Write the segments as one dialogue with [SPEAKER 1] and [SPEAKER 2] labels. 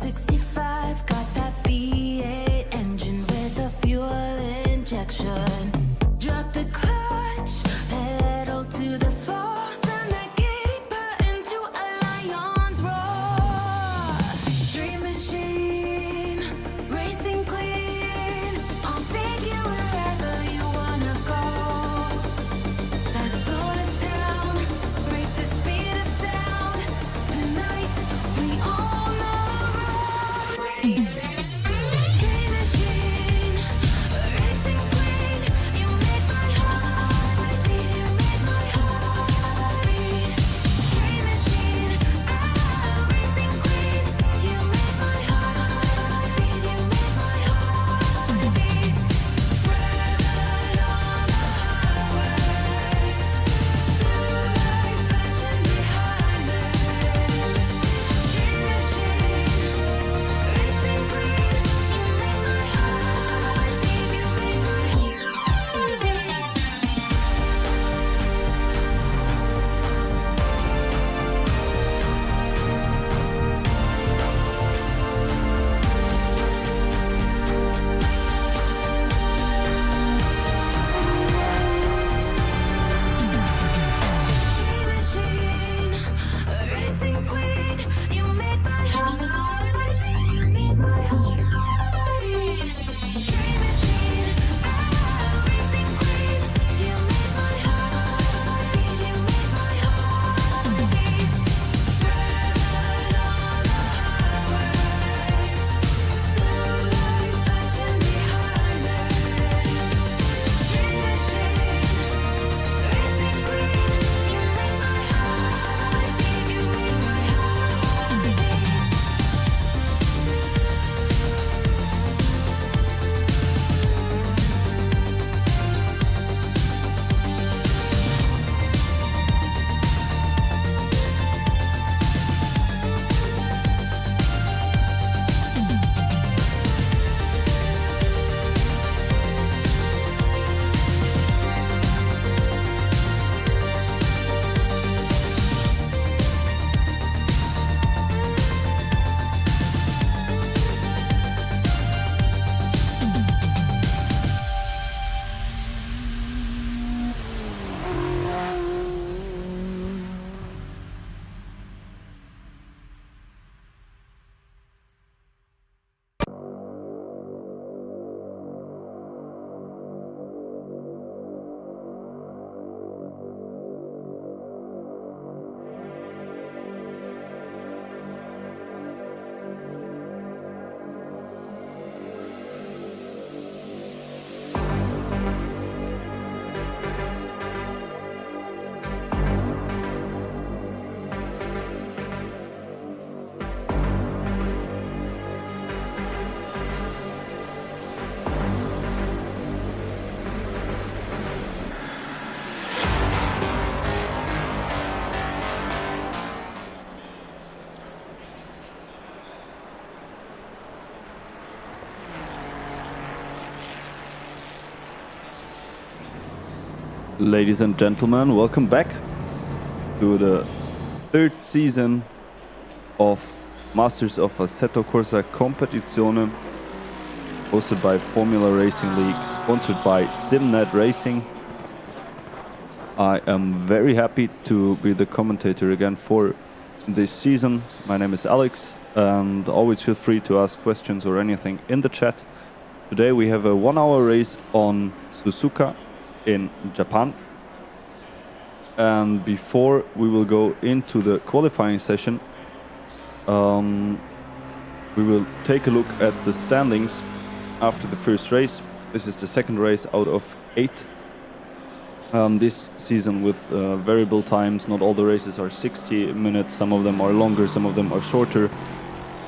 [SPEAKER 1] 65, got that V8 engine with a fuel injection. Drop the clutch, pedal to the floor, turn that giddy part into a lion's roar. Dream machine, racing queen, I'll take you wherever you wanna go. Let's blow this town, break the speed of sound. Tonight we own the road. Dream machine, racing queen, you make my heart beat, you make my heart beat. Dream machine, racing queen, you make my heart beat, you make my heart beat. Red light on the highway, blue lights flashing behind me. Dream machine, racing queen, you make my heart beat, you make my heart beat. Dream machine, racing queen, you make my heart beat, you make my heart beat. Dream machine, racing queen, you make my heart beat, you make my heart beat. Red light on the highway, blue lights flashing behind me. Dream machine, racing queen, you make my heart beat, you make my heart beat.
[SPEAKER 2] Ladies and gentlemen, welcome back to the third season of Masters of Assetto Corsa Competizione, hosted by Formula Racing League, sponsored by SimGrid Racing. I am very happy to be the commentator again for this season. My name is Alex, and always feel free to ask questions or anything in the chat. Today we have a 1 hour race on Suzuka in Japan, and before we will go into the qualifying session, we will take a look at the standings after the first race. This is the second race out of 8 this season with variable times. Not all the races are 60 minutes, some of them are longer, some of them are shorter,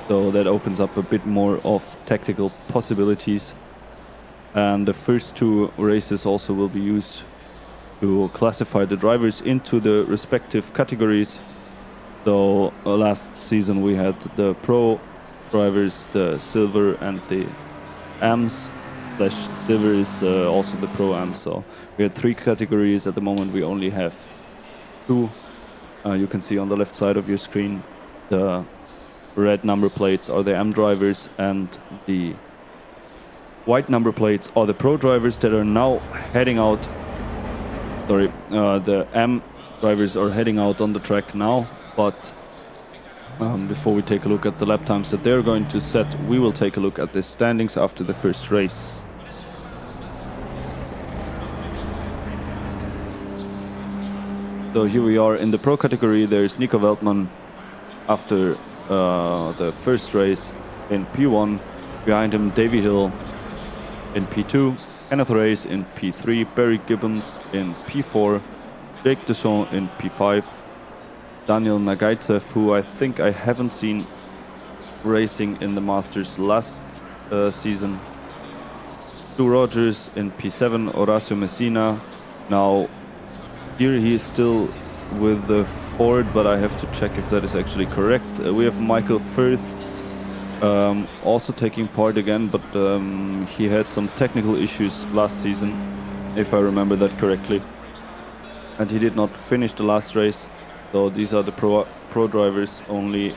[SPEAKER 2] so that opens up a bit more of tactical possibilities. And the first 2 races also will be used to classify the drivers into the respective categories. So last season we had the pro drivers, the silver and the AMs. Silver is also the pro am. So we had 3 categories. At the moment we only have 2. You can see on the left side of your screen the red number plates are the M drivers, and the white number plates are the pro drivers that are now heading out. Sorry, the M drivers are heading out on the track now, but before we take a look at the lap times that they're going to set, we will take a look at the standings after the first race. So here we are in the pro category. There's Nico Veltman after the first race in P1. Behind him, Davy Hill in P2, Kenneth Reyes in P3, Barry Gibbons in P4, Jake Deschamps in P5, Daniel Nagaitsev, who I think I haven't seen racing in the Masters last season, Stu Rogers in P7, Horacio Messina. Now here he is still with the Ford, but I have to check if that is actually correct. We have Michael Firth also taking part again, but he had some technical issues last season, if I remember that correctly. And he did not finish the last race. So these are the pro drivers, only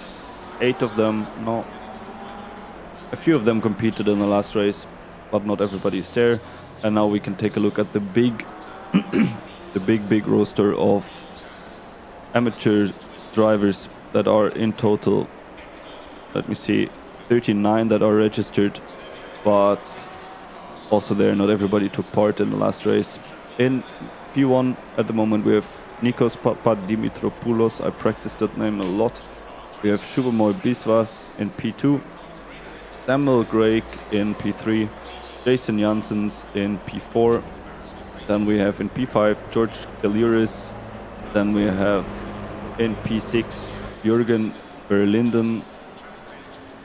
[SPEAKER 2] 8 of them. No, a few of them competed in the last race, but not everybody is there. And now we can take a look at the big big roster of amateur drivers that are in total, let me see, 39 that are registered, but also there not everybody took part in the last race. In P1 at the moment we have Nikos Papadimitriopoulos, I practiced that name a lot. We have Shubomoy Biswas in P2, Samuel Grake in P3, Jason Janssens in P4, then we have in P5 George Galiris, then we have in P6 Jürgen Berlinden,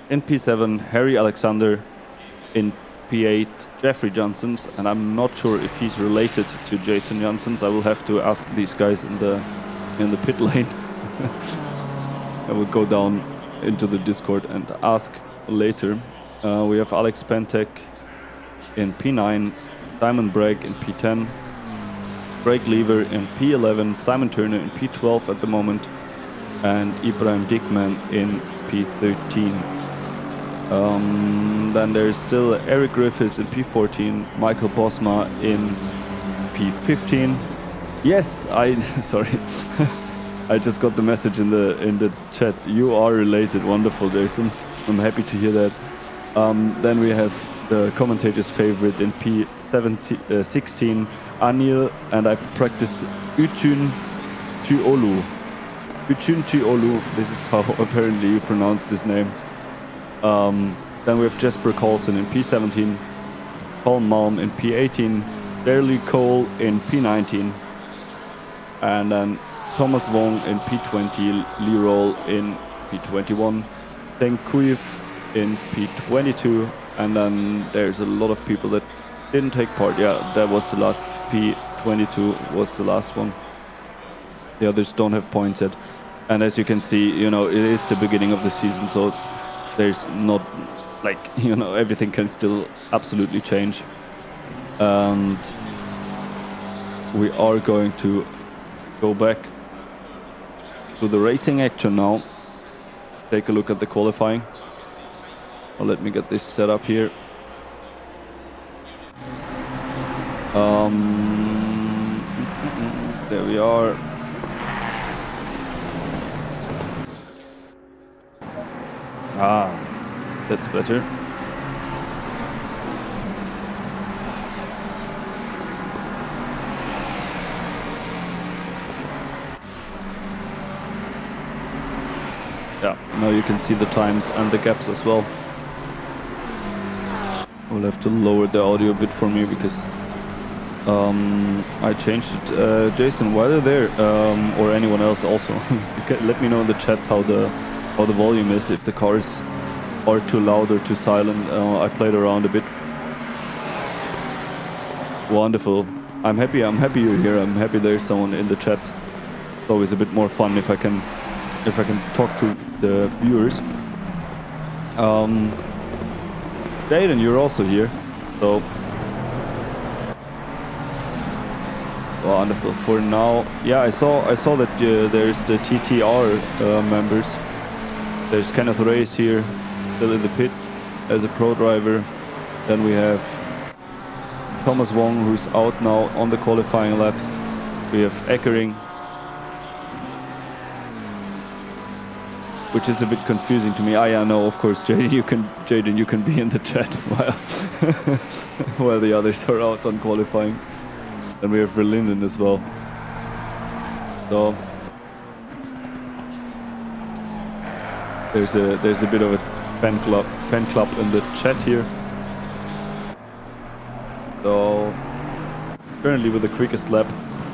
[SPEAKER 2] in P7 Harry Alexander, in P8 Jeffrey Janssens, and I'm not sure if he's related to Jason Janssens. I will have to ask these guys in the pit lane. I will go down into the Discord and ask later. We have Alex Pentek in P9, Simon Bragg in P10, Greg Lever in P11, Simon Turner in P12 at the moment, and Ibrahim Dickman in P13. Then there's still Eric Griffiths in P14, Michael Bosma in P15. Yes, sorry, I just got the message in the chat. You are related. Wonderful, Jason. I'm happy to hear that. Then we have the commentator's favorite in P16, Anil, and I practiced Uchun Chiolu. Uchun Chiolu, this is how apparently you pronounce this name. Then we have Jesper Carlson in P17, Paul Malm in P18, Darley Cole in P19, and then Thomas Wong in P20, Lee Roll in P21, Teng Kuif in P22, and then there's a lot of people that didn't take part. Yeah, that was the last. P22 was the last one. The others don't have points yet. And as you can see, you know, it is the beginning of the season, so there's not, like, you know, everything can still absolutely change. And we are going to go back to the racing action now. Take a look at the qualifying. Well, let me get this set up here. There we are. That's better. Yeah, now you can see the times and the gaps as well. We'll have to lower the audio a bit for me because I changed it. Jason, while you're there, or anyone else also, let me know in the chat how the volume is, if the cars are too loud or too silent. I played around a bit. Wonderful. I'm happy you're here. I'm happy there's someone in the chat. It's always a bit more fun if I can talk to the viewers. Jaden, you're also here, so wonderful. For now, yeah, I saw that there's the TTR members. There's Kenneth Reyes here, still in the pits as a pro driver. Then we have Thomas Wong, who's out now on the qualifying laps. We have Eckering, which is a bit confusing to me. I know, of course, Jaden, you can be in the chat while the others are out on qualifying. And we have Verlinden as well. So there's a bit of a fan club in the chat here. So currently with the quickest lap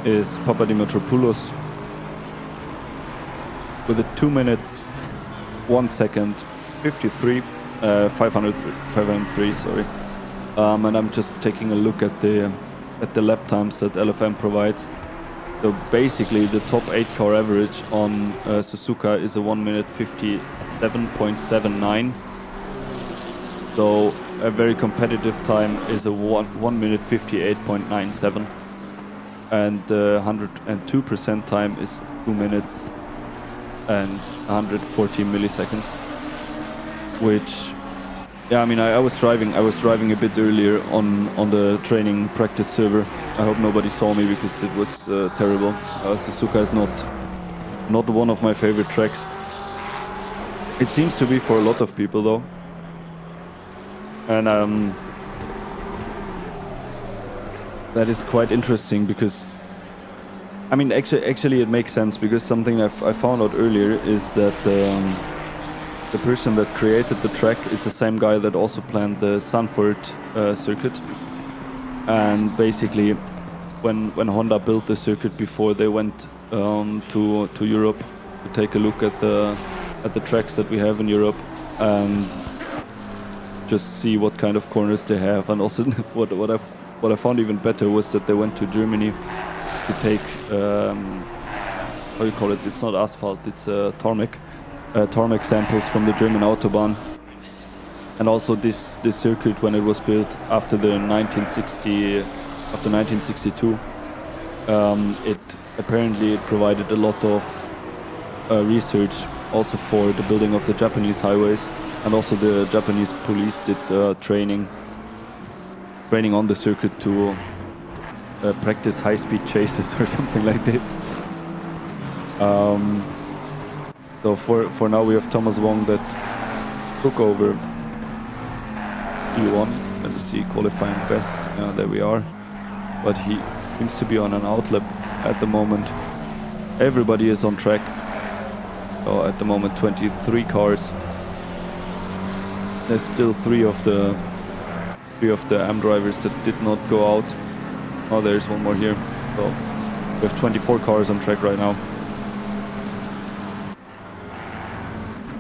[SPEAKER 2] is Papadimitropoulos with a 2 minutes 1 second 53 503, sorry. And I'm just taking a look at the lap times that LFM provides. So basically the top 8 car average on Suzuka is a 1 minute 57.79. So a very competitive time is a 1 minute 58.97. And 102% time is 2 minutes and 140 milliseconds. Which, yeah, I mean, I was driving a bit earlier on the training practice server. I hope nobody saw me because it was terrible. Suzuka is not one of my favorite tracks. It seems to be for a lot of people though. And that is quite interesting because, I mean, actually it makes sense because something I found out earlier is that the person that created the track is the same guy that also planned the Sanford circuit. And basically, when Honda built the circuit before they went to Europe to take a look at the tracks that we have in Europe and just see what kind of corners they have, and also what I found even better was that they went to Germany to take how do you call it? It's not asphalt, it's tarmac samples from the German Autobahn. And also this circuit, when it was built after 1962, it apparently provided a lot of research also for the building of the Japanese highways, and also the Japanese police did training on the circuit to practice high-speed chases or something like this. So for now we have Thomas Wong that took over E1. Let me see, qualifying best. There we are. But he seems to be on an outlap at the moment. Everybody is on track. So at the moment 23 cars. There's still three of the AM drivers that did not go out. Oh, there's one more here. So we have 24 cars on track right now.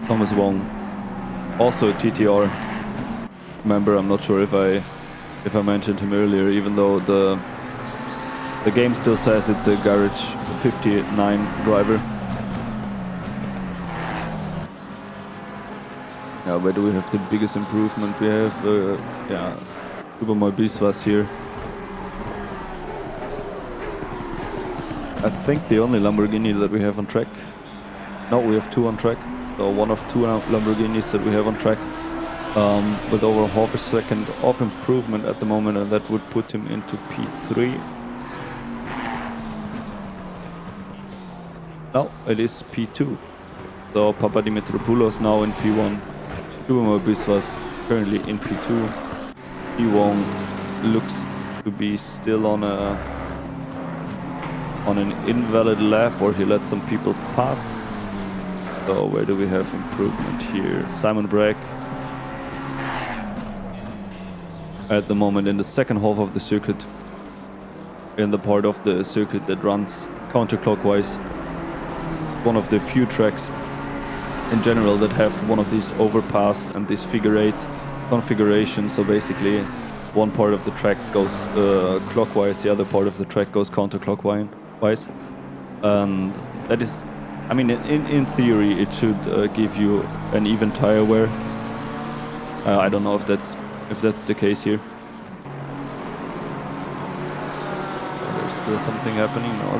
[SPEAKER 2] Thomas Wong, also a TTR member. I'm not sure if I mentioned him earlier, even though the game still says it's a Garage 59 driver. Yeah, where do we have the biggest improvement? We have Supermoy Biswas here. I think the only Lamborghini that we have on track. No, we have two on track. So one of two Lamborghinis that we have on track, with over half a second of improvement at the moment, and that would put him into P3. No, it is P2. So Papadimitropoulos now in P1. Supermoy Biswas currently in P2. P1 looks to be still on an invalid lap, or he let some people pass. So where do we have improvement here? Simon Bragg at the moment in the second half of the circuit, in the part of the circuit that runs counterclockwise. One of the few tracks in general that have one of these overpass and this figure 8 configuration. So basically one part of the track goes clockwise, the other part of the track goes counterclockwise. And that is, I mean, in theory, it should give you an even tire wear. I don't know if that's the case here. There's still something happening. No,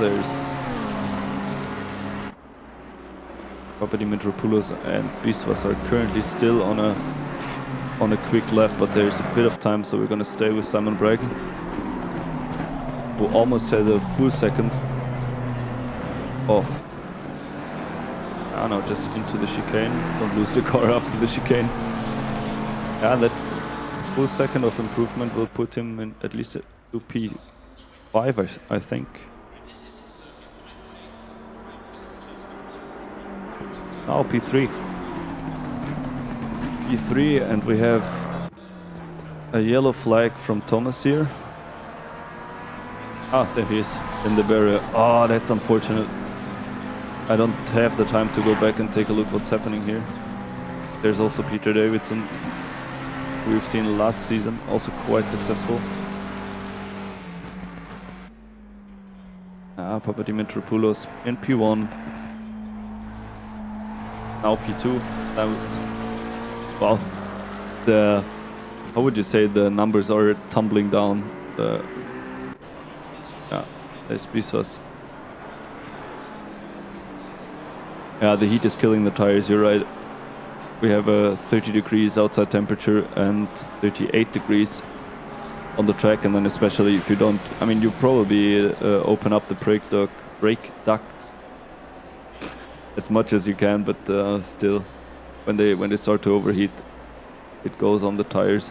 [SPEAKER 2] Papadimitriopoulos and Biswas are currently still on a quick lap, but there's a bit of time, so we're gonna stay with Simon Bracken, who almost had a full second off. I don't know, just into the chicane. Don't lose the car after the chicane. Yeah, that full second of improvement will put him in at least to P5, I think. Now P3. P3, and we have a yellow flag from Thomas here. Ah, there he is, in the barrier. Oh, that's unfortunate. I don't have the time to go back and take a look what's happening here. There's also Peter Davidson, who we've seen last season, also quite successful. Papadimitriopoulos in P1. Now P2. Well, how would you say, the numbers are tumbling down. Yeah, there's Biswas. Yeah, the heat is killing the tires, you're right. We have a 30 degrees outside temperature and 38 degrees on the track, and then especially if you don't, I mean, you probably open up the brake ducts as much as you can, but still, when they start to overheat, it goes on the tires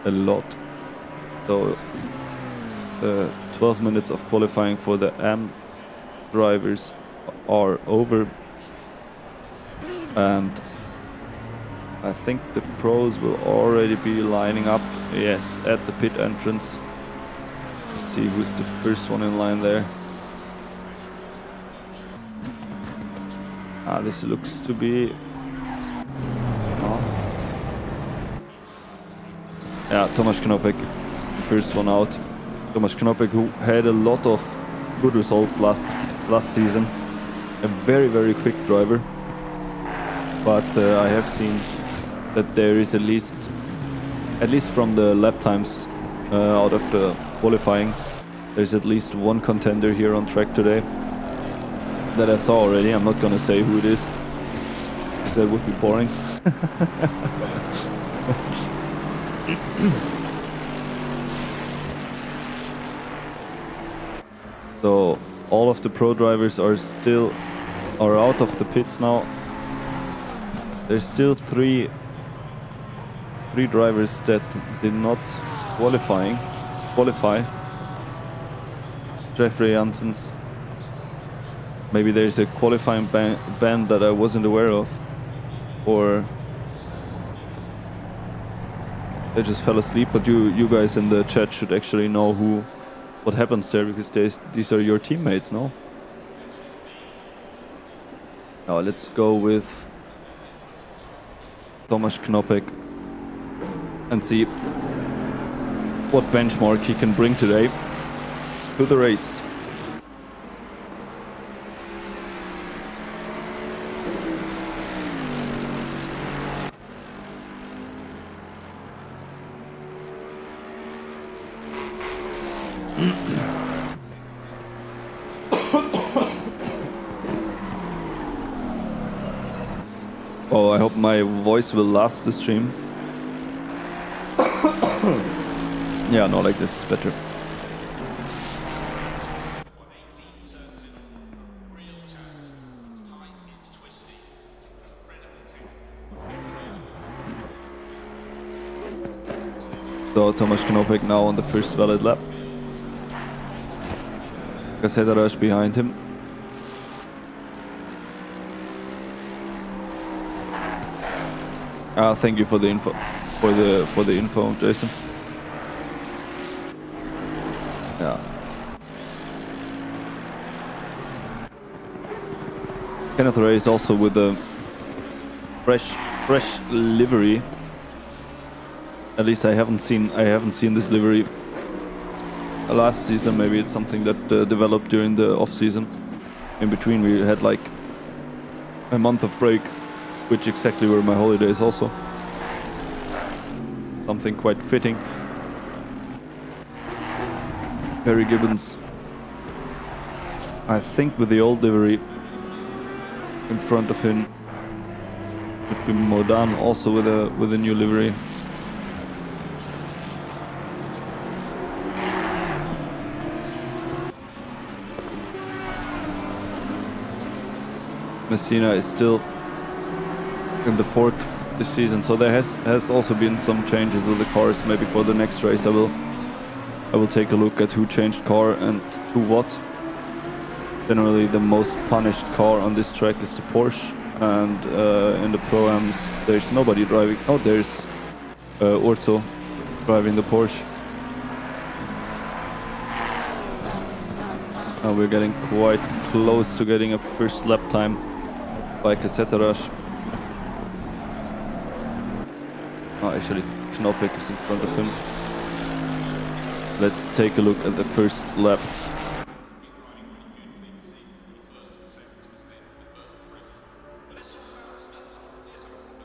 [SPEAKER 2] a lot. So 12 minutes of qualifying for the AM drivers are over, and I think the pros will already be lining up, yes, at the pit entrance. Let's see who's the first one in line there. This looks to be... Yeah, Tomasz Knopek, the first one out. Tomasz Knopek, who had a lot of good results last season. A very, very quick driver. But I have seen that there is at least from the lap times out of the qualifying, there's at least one contender here on track today that I saw already. I'm not gonna say who it is, because that would be boring. So all of the pro drivers are out of the pits now. There's still three drivers that did not qualify. Jeffrey Janssens. Maybe there's a qualifying ban that I wasn't aware of, or they just fell asleep. But you guys in the chat should actually know what happens there, because these are your teammates, no? Now let's go with Tomasz Knopek and see what benchmark he can bring today to the race. Oh, I hope my voice will last the stream. Yeah, no, like this is better. So Tomasz Knopek now on the first valid lap. Rush behind him. Thank you for the info, for the info, Jason. Yeah. Kenneth Ray is also with a fresh livery. At least I haven't seen this livery last season. Maybe it's something that developed during the off season. In between, we had like a month of break, which exactly were my holidays also. Something quite fitting. Barry Gibbons, I think with the old livery, In front of him would be Modan, also with a new livery. Messina is still in the fourth this season, so there has also been some changes with the cars. Maybe for the next race I will take a look at who changed car and to what. Generally the most punished car on this track is the Porsche, and in the Pro-Ams there's nobody driving. Oh, there's Urso driving the Porsche. We're getting quite close to getting a first lap time by Assetto Corsa. Oh, actually Knoppek is in front of him. Let's take a look at the first lap.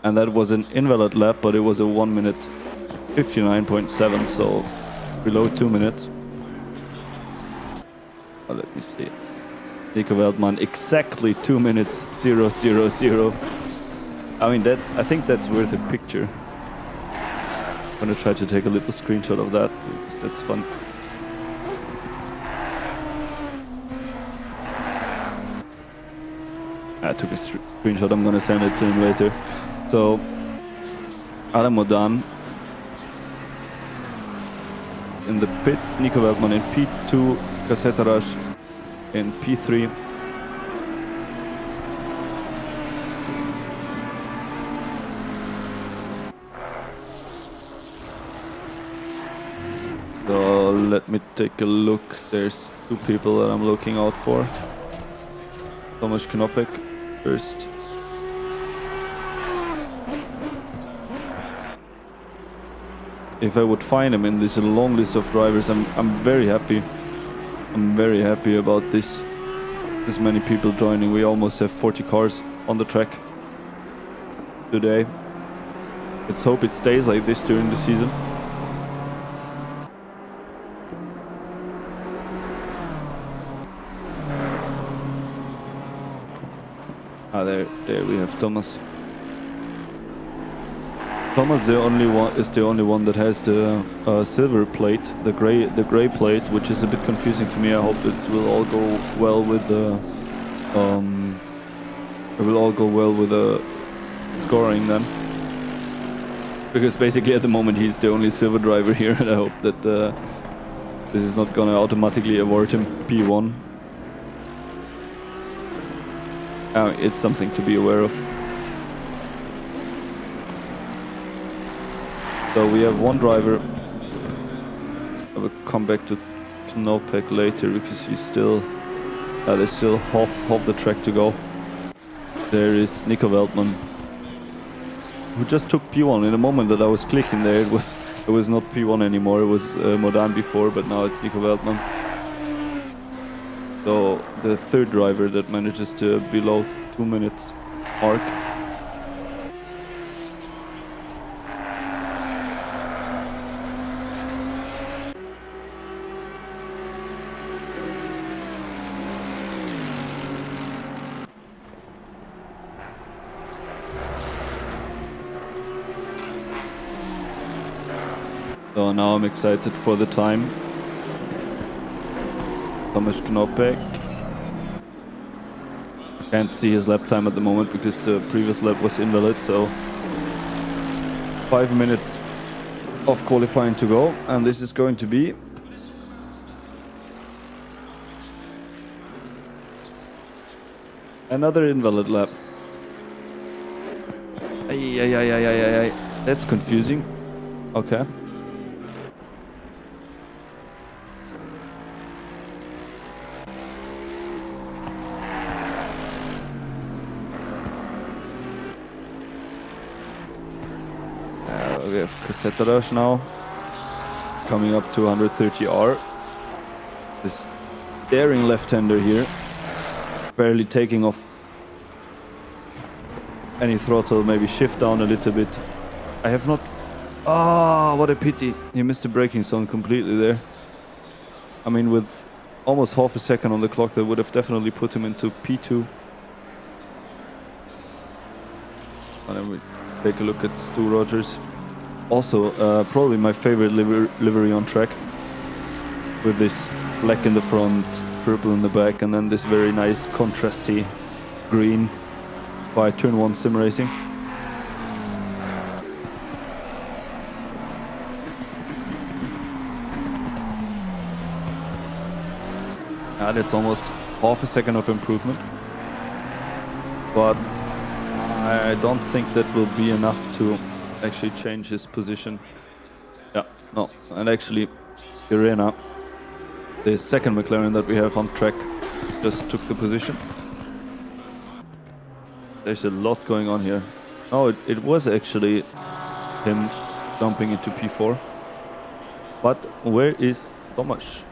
[SPEAKER 2] And that was an invalid lap, but it was a 1 minute 59.7, so below 2 minutes. Oh, let me see. Nico Veldman, exactly 2 minutes 0:00. I mean, I think that's worth a picture. I'm gonna try to take a little screenshot of that, because that's fun. I took a screenshot, I'm gonna send it to him later. So, Adam Modan in the pits, Nico Veldman in P2, Assetto Corsa in P3. So let me take a look. There's two people that I'm looking out for. Tomasz Knoppek first. If I would find him in this long list of drivers, I'm very happy. I'm very happy about this many people joining. We almost have 40 cars on the track today. Let's hope it stays like this during the season. There we have Thomas. Thomas is the only one that has the silver plate, the gray plate, which is a bit confusing to me. I hope it will all go well with the scoring then, because basically at the moment he's the only silver driver here, and I hope that this is not gonna automatically award him P1. It's something to be aware of. So we have one driver. I will come back to Knoppek later, because there's still half the track to go. There is Nico Veldman, who just took P1. In the moment that I was clicking there, it was not P1 anymore. It was Modan before, but now it's Nico Veldman. So the third driver that manages to below 2 minutes mark. So now I'm excited for the time. Tomasz Knoppek. Can't see his lap time at the moment because the previous lap was invalid, so 5 minutes of qualifying to go, and this is going to be another invalid lap. Ay. That's confusing. Okay. We have Assetto Corsa now, coming up to 130R. This daring left-hander here, barely taking off any throttle, maybe shift down a little bit. I have not... Ah, what a pity. He missed the braking zone completely there. I mean, with almost half a second on the clock, that would have definitely put him into P2. And then we take a look at Stu Rogers. Also, probably my favorite livery on track, with this black in the front, purple in the back, and then this very nice contrasty green by Turn 1 Sim Racing. And it's almost half a second of improvement, but I don't think that will be enough to actually change his position. Yeah, no, and actually Irena, the second McLaren that we have on track, just took the position. There's a lot going on here. No, it was actually him jumping into P4. But where is Tomasz?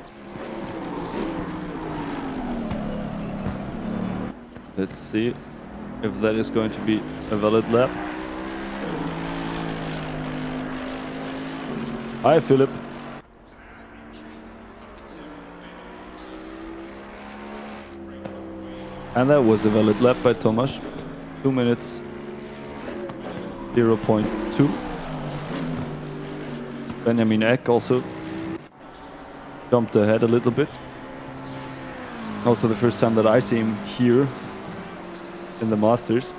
[SPEAKER 2] Let's see if that is going to be a valid lap. Hi, Philip. And that was a valid lap by Tomasz. 2 minutes 0.2. Benjamin Eck also jumped ahead a little bit. Also the first time that I see him here in the Masters.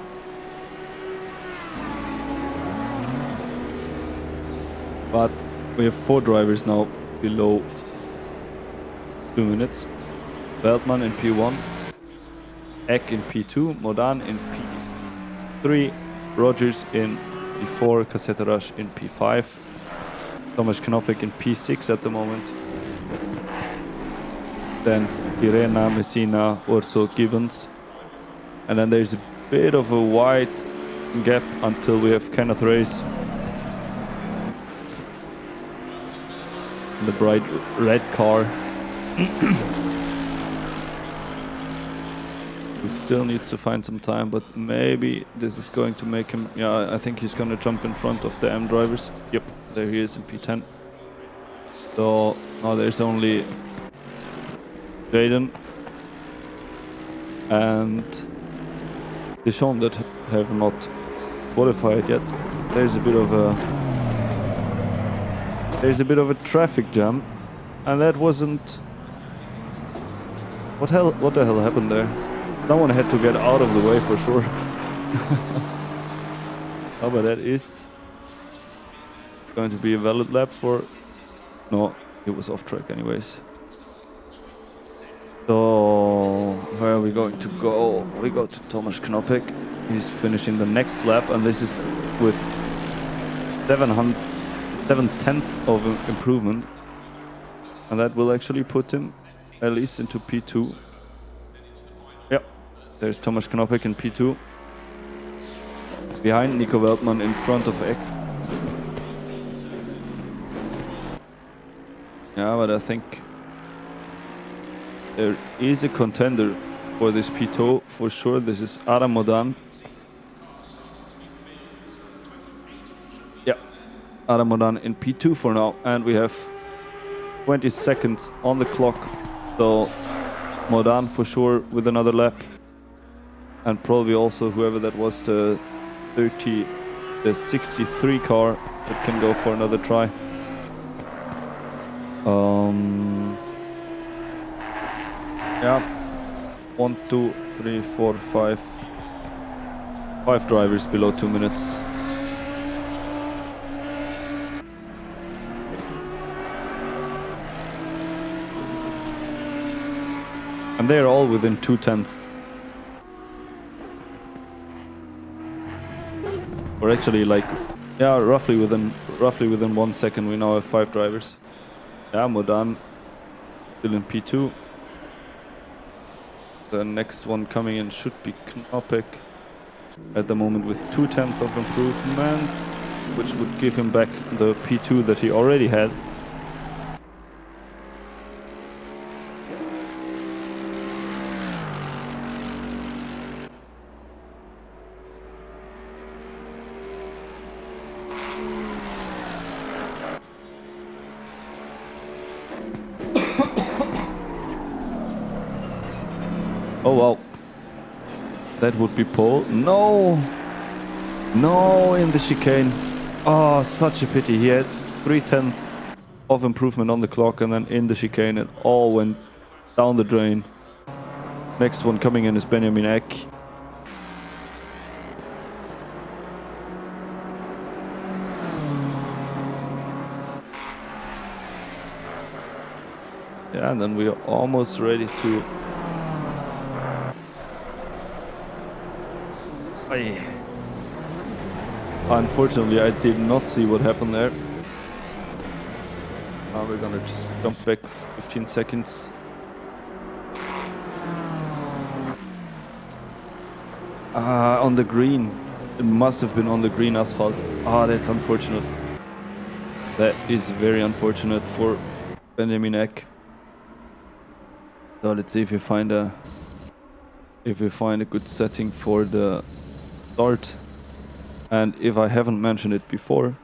[SPEAKER 2] But we have 4 drivers now below 2 minutes. Veltman in P1, Eck in P2, Modan in P3, Rogers in P4, Cassetto in P5, Tomasz Knopek in P6 at the moment. Then Tirena, Messina, Orso, Gibbons. And then there's a bit of a wide gap until we have Kenneth Race. The bright red car. He still needs to find some time, but maybe this is going to make him... Yeah, I think he's going to jump in front of the M drivers. Yep, there he is in P10. So now there's only Jaden and Deschamps that have not qualified yet. There's a bit of a traffic jam, and that wasn't... What the hell happened there? Someone had to get out of the way for sure. Oh, but that is going to be a valid lap for... No, it was off track anyways. So, where are we going to go? We go to Tomasz Knopek. He's finishing the next lap, and this is with 7/10 of improvement. And that will actually put him at least into P2. Yep, there's Tomasz Knopek in P2. Behind Nico Veltman, in front of Eck. Yeah, but I think there is a contender for this P2 for sure. This is Adam Modan. Yeah, Adam Modan in P2 for now, and we have 20 seconds on the clock. So Modan for sure with another lap, and probably also whoever that was, the 63 car that can go for another try. Yeah, 1, 2, 3, 4, 5 drivers below 2 minutes. And they're all within 2/10. Or actually, like, yeah, roughly within 1 second. We now have 5 drivers. Yeah, Modan still in P2. The next one coming in should be Knopek at the moment with 2/10 of improvement, which would give him back the P2 that he already had. Oh wow, that would be pole. No, No, in the chicane. Oh, such a pity. He had 0.3 of improvement on the clock, and then in the chicane it all went down the drain. Next one coming in is Benjamin Eck. Yeah, and then we are almost ready to... Aye. Unfortunately, I did not see what happened there. Now we're gonna just jump back 15 seconds. On the green. It must have been on the green asphalt. Ah, that's unfortunate. That is very unfortunate for Benjamin Eck. So let's see if we find a good setting for the start. And if I haven't mentioned it before,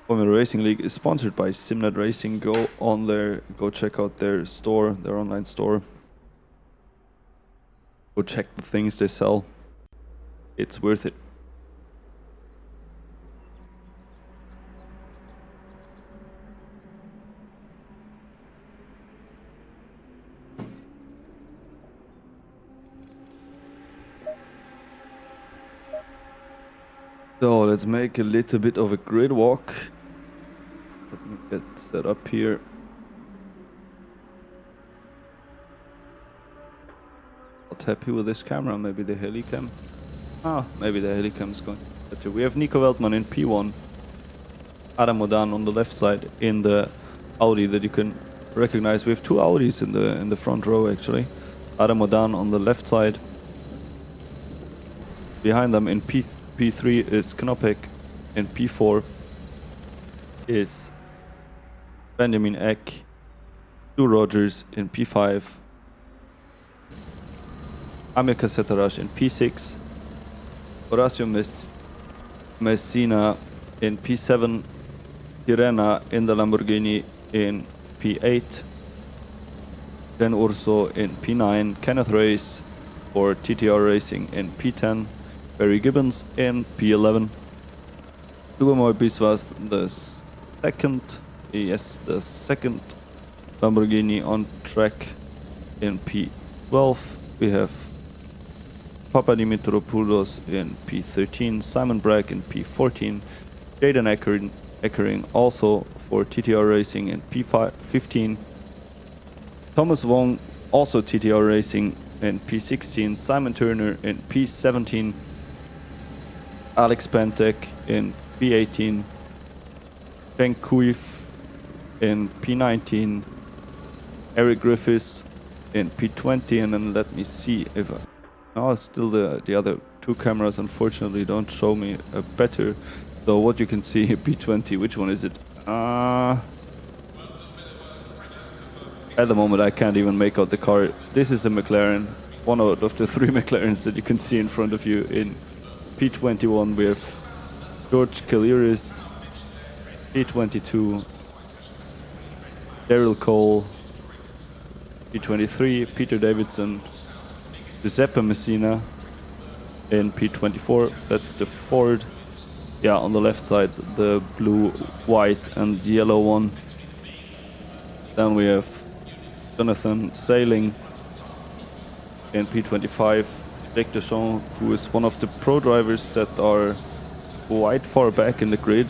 [SPEAKER 2] Formula Racing League is sponsored by SimNet Racing. Go check out their store, their online store. Go check the things they sell. It's worth it. So let's make a little bit of a grid walk. Let me get set up here. Not happy with this camera. Maybe the helicam. Maybe the helicam is going better. We have Nico Weltmann in P1. Adam Modan on the left side in the Audi that you can recognize. We have two Audis in the front row actually. Adam Modan on the left side. Behind them in P3 is Knopek. In P4 is Benjamin Eck. Stu Rogers in P5. Amir Kasetarash in P6. Horacio Messina in P7. Tirena in the Lamborghini in P8. Then Urso in P9. Kenneth Reyes for TTR Racing in P10. Barry Gibbons in P11. Duamoy Biswas the second Lamborghini on track in P12. We have Papadimitriopoulos in P13, Simon Bragg in P14, Jaden Eckering also for TTR Racing in P15, Thomas Wong also TTR Racing in P16, Simon Turner in P17, Alex Pentek in P18, Feng Kuif in P19, Eric Griffiths in P20, and then let me see if still the other two cameras unfortunately don't show me a better. So what you can see here, P20, which one is it? At the moment I can't even make out the car. This is a McLaren, one out of the three McLarens that you can see in front of you. In P21 we have George Kaliris, P22 Daryl Cole, P23 Peter Davidson, Giuseppe Messina in P24. That's the Ford. Yeah, on the left side, the blue, white and yellow one. Then we have Jonathan Sailing in P25. Jake Deschamps, who is one of the pro drivers that are quite far back in the grid,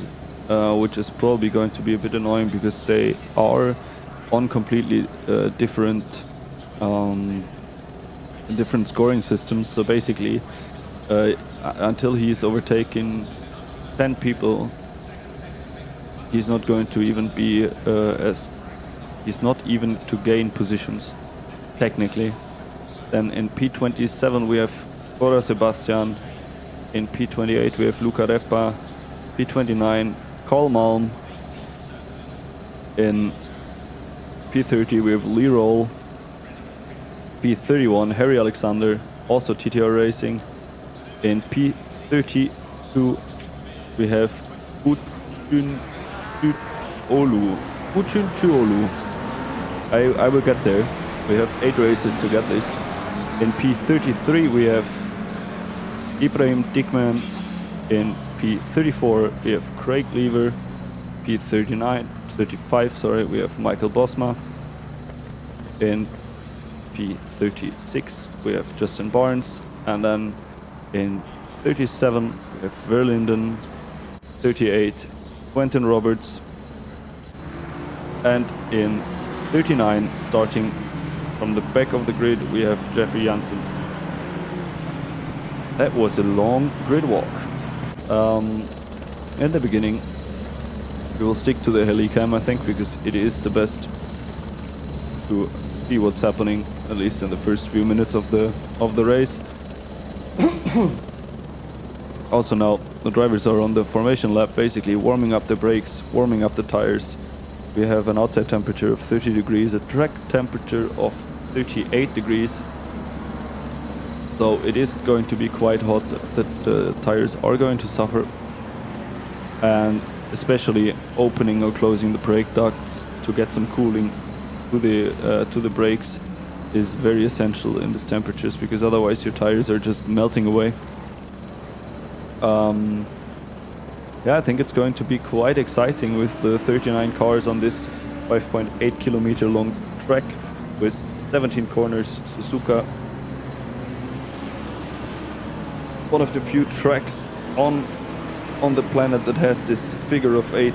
[SPEAKER 2] which is probably going to be a bit annoying because they are on completely different scoring systems. So basically, until he's overtaken 10 people, he's not going to even be he's not even to gain positions technically. Then in P27 we have Cora Sebastian. In P28 we have Luca Reppa. P29 Carl Malm. In P30 we have Lee Roll. P31 Harry Alexander, also TTR Racing. In P32 we have Uchun Chuolu. I will get there. We have 8 races to get this. In P33 we have Ibrahim Dickman. In P34 we have Craig Lever, P35 sorry, we have Michael Bosma. In P36 we have Justin Barnes, and then in 37 we have Verlinden, 38 Quentin Roberts, and in 39 starting from the back of the grid we have Jeffrey Janssens. That was a long grid walk. In the beginning we will stick to the helicam, I think, because it is the best to see what's happening, at least in the first few minutes of the race. Also now the drivers are on the formation lap, basically warming up the brakes, warming up the tires. We have an outside temperature of 30 degrees, a track temperature of 38 degrees. So it is going to be quite hot, that the tires are going to suffer. And especially opening or closing the brake ducts to get some cooling to the brakes is very essential in these temperatures, because otherwise your tires are just melting away. Yeah, I think it's going to be quite exciting with the 39 cars on this 5.8 kilometer long track with 17 corners. Suzuka, one of the few tracks on the planet that has this figure eight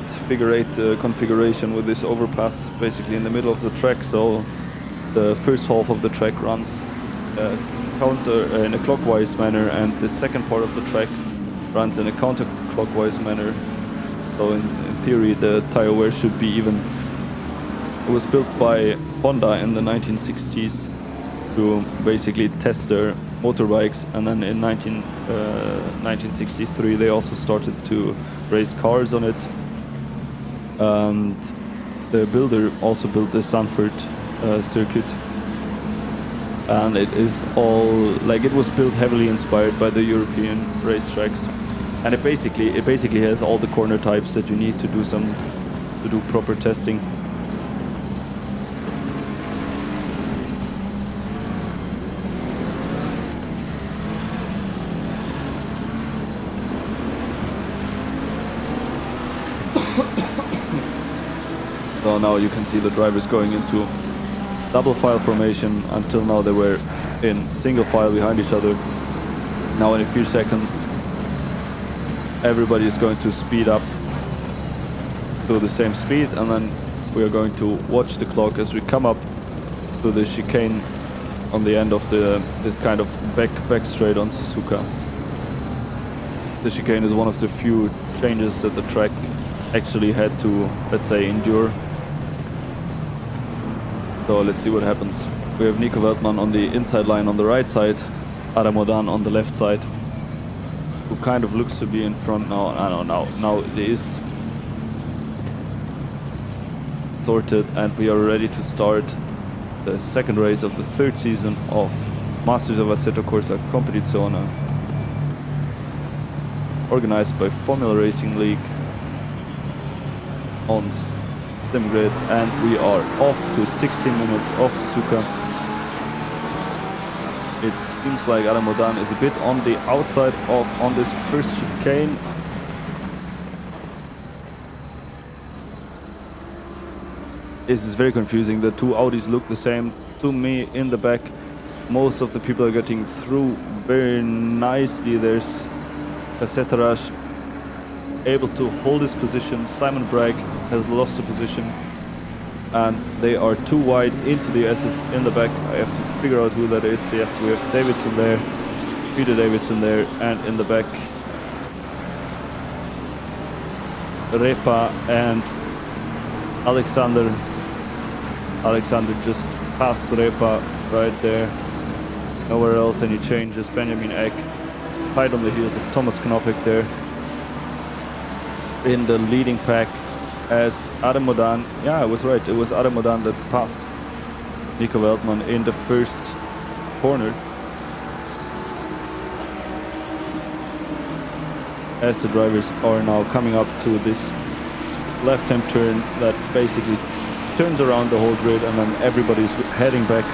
[SPEAKER 2] configuration with this overpass basically in the middle of the track. So the first half of the track runs in a clockwise manner, and the second part of the track runs in a counterclockwise manner. So in theory the tire wear should be even. It was built by Honda in the 1960s to basically test their motorbikes, and then in 1963 they also started to race cars on it. And the builder also built the Sanford circuit, and it is all like, it was built heavily inspired by the European racetracks, and it basically has all the corner types that you need to do proper testing. So now you can see the drivers going into double file formation. Until now they were in single file behind each other. Now in a few seconds everybody is going to speed up to the same speed, and then we are going to watch the clock as we come up to the chicane on the end of this kind of back straight on Suzuka. The chicane is one of the few changes that the track actually had to, let's say, endure. So let's see what happens. We have Nico Weltmann on the inside line on the right side, Adam Odan on the left side, who kind of looks to be in front now. I don't know. Now it is sorted, and we are ready to start the second race of the third season of Masters of Assetto Corsa Competizione, organized by Formula Racing League on SimGrid, and we are off to 16 minutes of Suzuka. It seems like Adam Odan is a bit on the outside on this first chicane. This is very confusing. The two Audis look the same to me in the back. Most of the people are getting through very nicely. There's Cacetaraj able to hold his position. Simon Bragg has lost the position, and they are too wide into the S's in the back. I have to figure out who that is. Yes, we have Davidson there, Peter Davidson there, and in the back Repa and Alexander just passed Repa right there. Nowhere else any changes. Benjamin Eck tied on the heels of Thomas Knoppek there in the leading pack, as Adam Odan, yeah, I was right, it was Adam Odan that passed Nico Weltmann in the first corner. As the drivers are now coming up to this left-hand turn that basically turns around the whole grid, and then everybody's heading back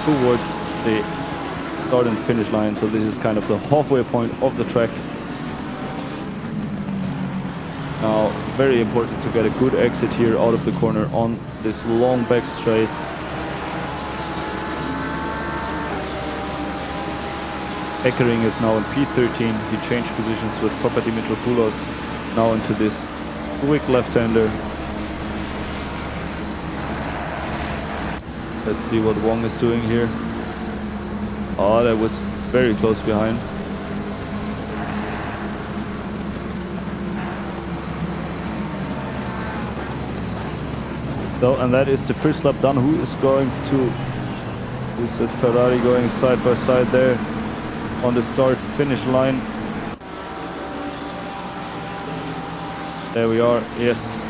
[SPEAKER 2] towards the start and finish line. So this is kind of the halfway point of the track. very important to get a good exit here out of the corner on this long back straight. Eckering is now in P13. He changed positions with Papadimitriopoulos now into this quick left-hander. Let's see what Wong is doing here. Oh, that was very close behind. So, and that is the first lap done. Who is going to... Who's at Ferrari going side by side there on the start-finish line? There we are, yes.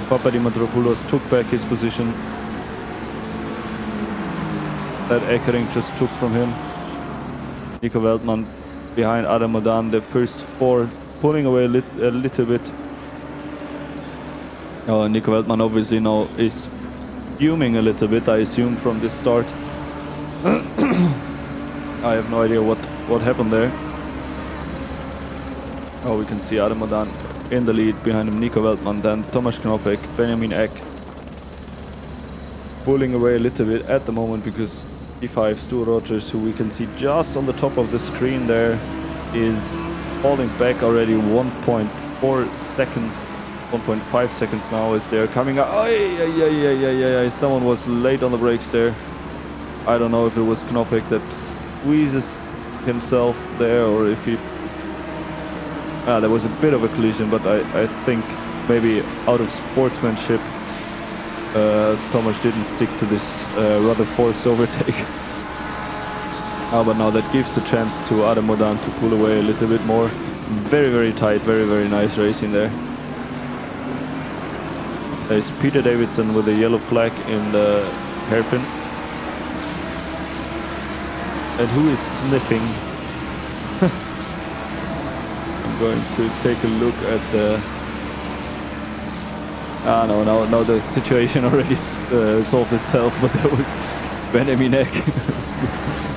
[SPEAKER 2] Papadimitriopoulos took back his position that Eckering just took from him. Nico Weltmann behind Adam Modan, the first four, pulling away a little bit. Oh, Nico Weltmann obviously now is fuming a little bit, I assume, from this start. I have no idea what happened there. Oh, we can see Adam Modan in the lead, behind him Nico Weltmann, then Tomasz Knopek, Benjamin Eck. Pulling away a little bit at the moment because P5 Stu Rogers, who we can see just on the top of the screen there, is falling back already 1.4 seconds, 1.5 seconds now as they're coming up. Oh, someone was late on the brakes there. I don't know if it was Knopek that squeezes himself there or if he... there was a bit of a collision, but I think maybe out of sportsmanship Tomasz didn't stick to this rather forced overtake. But now that gives the chance to Adam Modan to pull away a little bit more. Very, very tight, very, very nice racing there. There's Peter Davidson with a yellow flag in the hairpin. And who is sniffing? I'm going to take a look at the... no, the situation already solved itself, but that was Benjamin Eck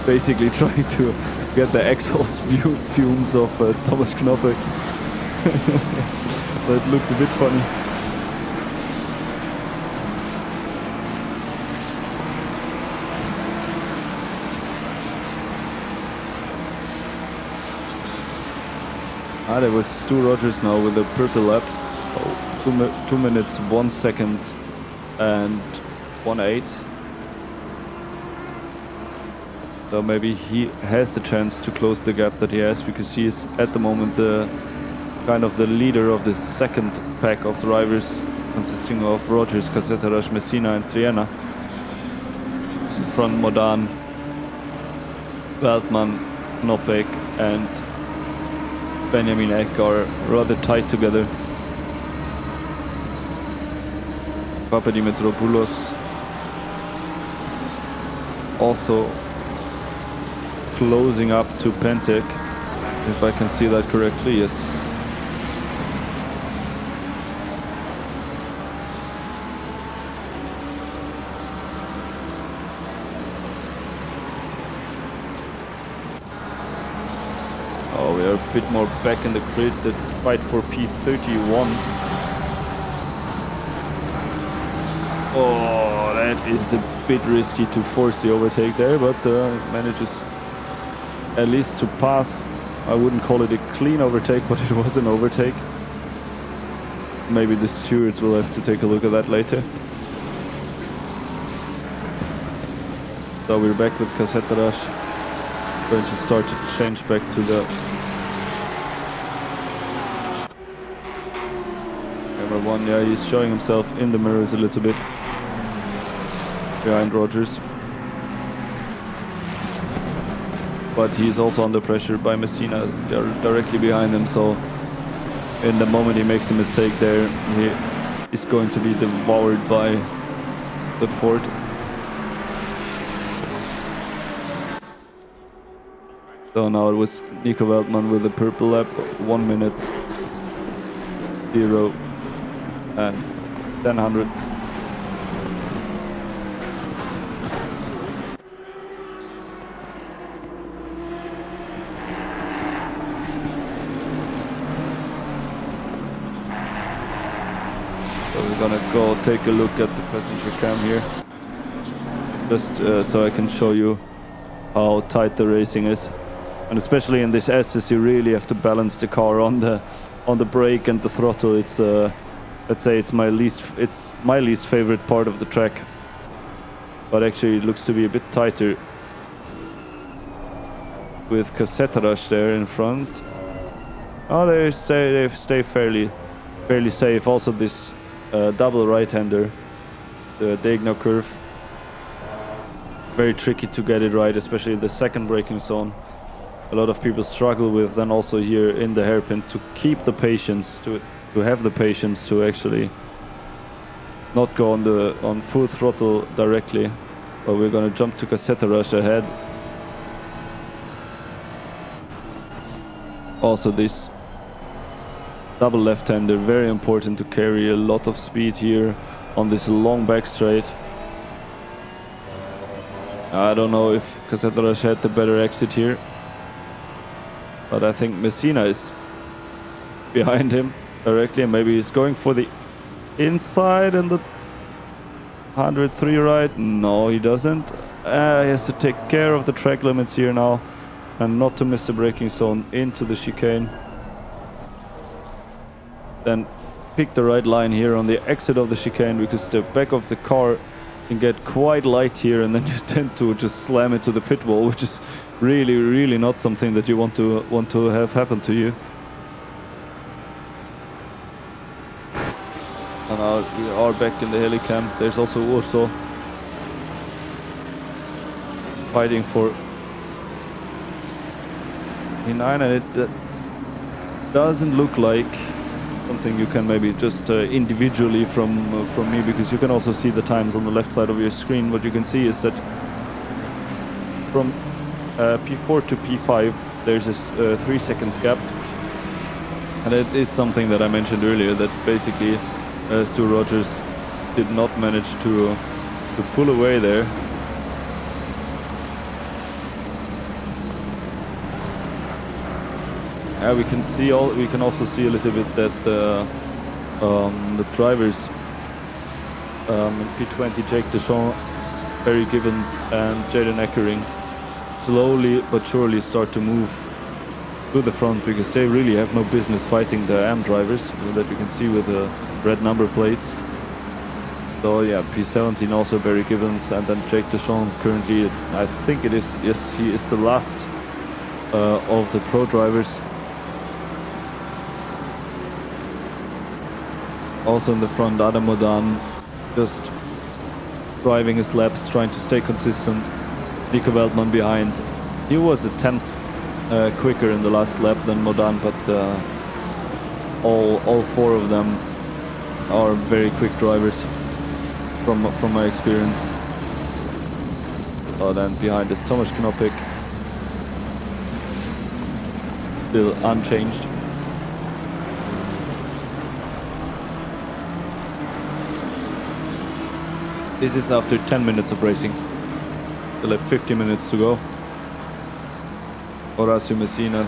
[SPEAKER 2] basically trying to get the exhaust fumes of Tomasz Knopek. That looked a bit funny. There was Stu Rogers now with a purple lap. 2 minutes, 1 second and 1/8. So maybe he has the chance to close the gap that he has, because he is at the moment the kind of the leader of the second pack of drivers, consisting of Rogers, Caceres, Messina and Triana. In front Modan, Weltmann, Knopek and Benjamin Eck are rather tight together. Papadimitriopoulos also closing up to Pentek, if I can see that correctly, yes. Oh, we are a bit more back in the grid, the fight for P31. Oh, that is a bit risky to force the overtake there, but manages at least to pass. I wouldn't call it a clean overtake, but it was an overtake. Maybe the stewards will have to take a look at that later. So we're back with Caceres. Going to start to change back to the camera one. Yeah, he's showing himself in the mirrors a little bit behind Rogers, but he's also under pressure by Messina directly behind him, so in the moment he makes a mistake there, he is going to be devoured by the Ford. So now it was Nico Weltmann with the purple lap, 1 minute 0 and 10 hundredths. So we're gonna go take a look at the passenger cam here, just so I can show you how tight the racing is. And especially in this S's, you really have to balance the car on the brake and the throttle. It's let's say it's my least favorite part of the track. But actually it looks to be a bit tighter with Cassetterage there in front. Oh, they stay fairly safe. Also this double right-hander, the diagonal curve, very tricky to get it right, especially the second braking zone. A lot of people struggle with, and also here in the hairpin, to keep the patience, to have the patience to actually not go on full throttle directly. But we're gonna jump to Cassetterage ahead. Also this double left-hander, very important to carry a lot of speed here on this long back straight. I don't know if Cassetterage had the better exit here, but I think Messina is behind him directly, and maybe he's going for the inside in the 103 right. No, he doesn't. He has to take care of the track limits here now and not to miss the braking zone into the chicane. Then pick the right line here on the exit of the chicane, because the back of the car can get quite light here, and then you tend to just slam into the pit wall, which is really not something that you want to have happen to you. And now we are back in the helicam. There's also Urso fighting for E9, and it doesn't look like something you can maybe just individually from me, because you can also see the times on the left side of your screen. What you can see is that from P4 to P5 there's a 3 seconds gap, and it is something that I mentioned earlier, that basically Stu Rogers did not manage to pull away there. We can also see a little bit that the drivers in P20, Jake Deschamps, Barry Gibbons and Jaden Eckering, slowly but surely start to move to the front, because they really have no business fighting the AM drivers, that you can see with the red number plates. So yeah, P17 also Barry Gibbons, and then Jake Deschamps currently, I think it is, yes, he is the last of the pro drivers. Also in the front, Adam Modan just driving his laps, trying to stay consistent. Nico Weltman behind. He was a 10th quicker in the last lap than Modan, but all four of them are very quick drivers from my experience. Oh, then behind is Tomasz Knopik, still unchanged. This is after 10 minutes of racing. Still have 50 minutes to go. Horacio Messina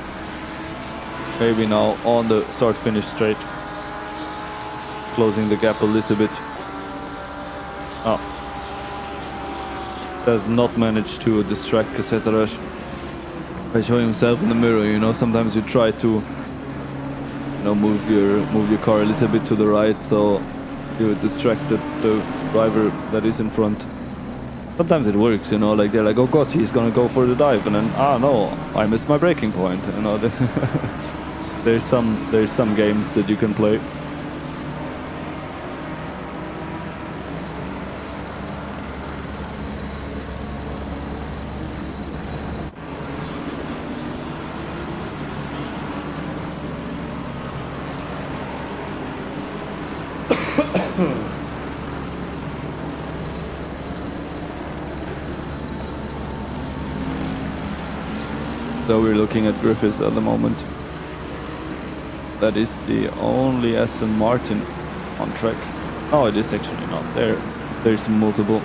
[SPEAKER 2] maybe now on the start-finish straight, closing the gap a little bit. Oh. Does not manage to distract Cassetterage by showing himself in the mirror. You know, sometimes you try to, you know, move your car a little bit to the right, so you distract the driver that is in front. Sometimes it works, you know, like they're like, oh god, he's gonna go for the dive, and then, no, I missed my braking point, you know. There's some games that you can play. So we're looking at Griffiths at the moment. That is the only Aston Martin on track. Oh, it is actually not. There's multiple.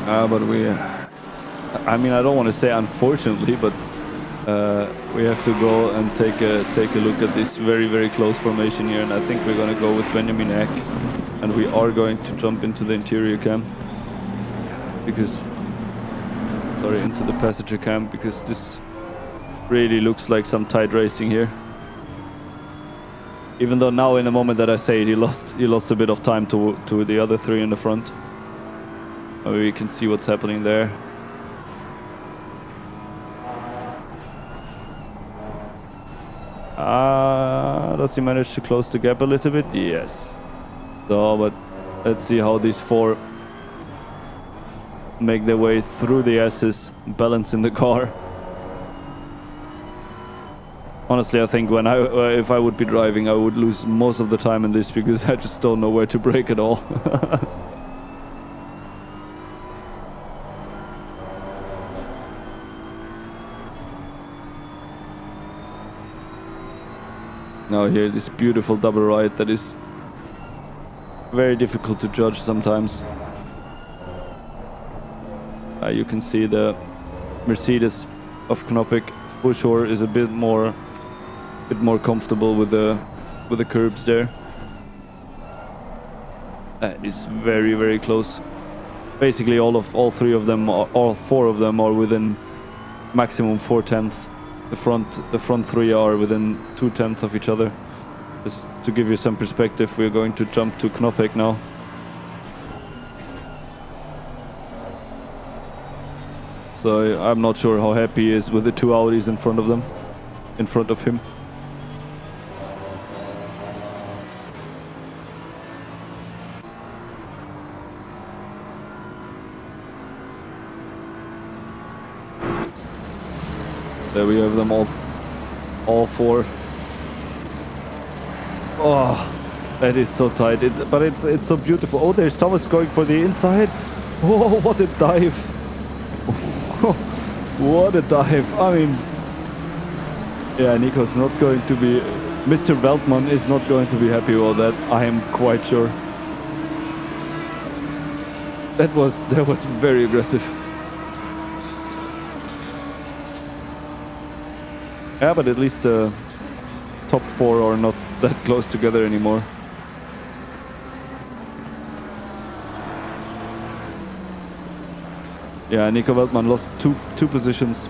[SPEAKER 2] But we, I mean, I don't want to say unfortunately, but we have to go and take a look at this very, very close formation here, and I think we're going to go with Benjamin Eck, and we are going to jump into the interior cam because, sorry, into the passenger cam, because this really looks like some tight racing here. Even though now, in the moment that I say it, he lost a bit of time to the other three in the front. Maybe you can see what's happening there. Does he manage to close the gap a little bit? Yes. So, but let's see how these four make their way through the S's, balancing the car. Honestly, I think if I would be driving, I would lose most of the time in this because I just don't know where to brake at all. Now here, this beautiful double right that is very difficult to judge sometimes. You can see the Mercedes of Knoppik for sure is a bit more comfortable with the curbs there. It's very, very close. Basically, all four of them are within maximum 4/10. The front three are within 2/10 of each other. Just to give you some perspective, we're going to jump to Knoppik now. So I'm not sure how happy he is with the two Audis in front of him. There we have them all four. Oh, that is so tight. But it's so beautiful. Oh, there's Thomas going for the inside. Oh, what a dive! What a dive! I mean, yeah, Nico's not going to be. Mr. Veltman is not going to be happy about that. I am quite sure. That was very aggressive. Yeah, but at least the top four are not that close together anymore. Yeah, Nico Veltman lost two positions.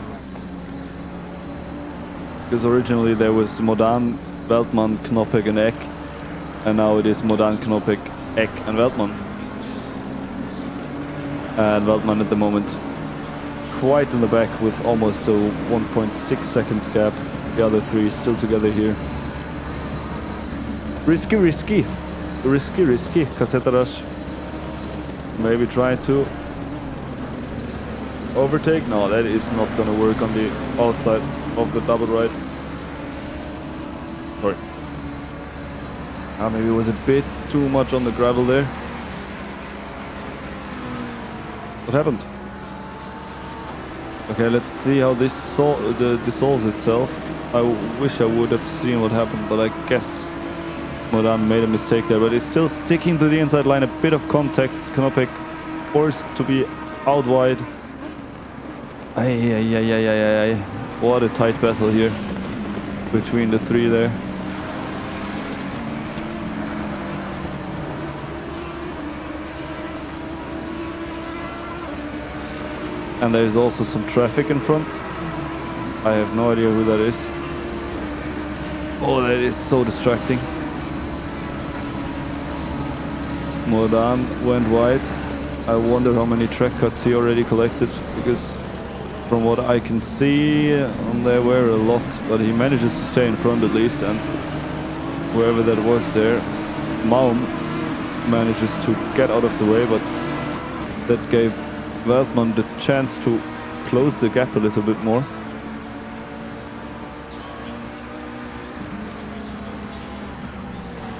[SPEAKER 2] Because originally there was Modan, Veltman, Knoppik and Eck. And now it is Modan, Knoppik, Eck and Veltman. And Veltman at the moment quite in the back with almost a 1.6 seconds gap. The other three still together here. Risky. Cassetta rush. Maybe try to overtake. No, that is not gonna work on the outside of the double right. Sorry. Maybe it was a bit too much on the gravel there. What happened? Okay, let's see how this dissolves itself. I wish I would have seen what happened, but I guess Modan made a mistake there. But it's still sticking to the inside line, a bit of contact. Knoppik forced to be out wide. Ay. What a tight battle here between the three there. And there's also some traffic in front. I have no idea who that is. Oh, that is so distracting. Modan went wide. I wonder how many track cuts he already collected, because from what I can see, there were a lot, but he manages to stay in front at least, and whoever that was there, Malm, manages to get out of the way, but that gave Veltman the chance to close the gap a little bit more.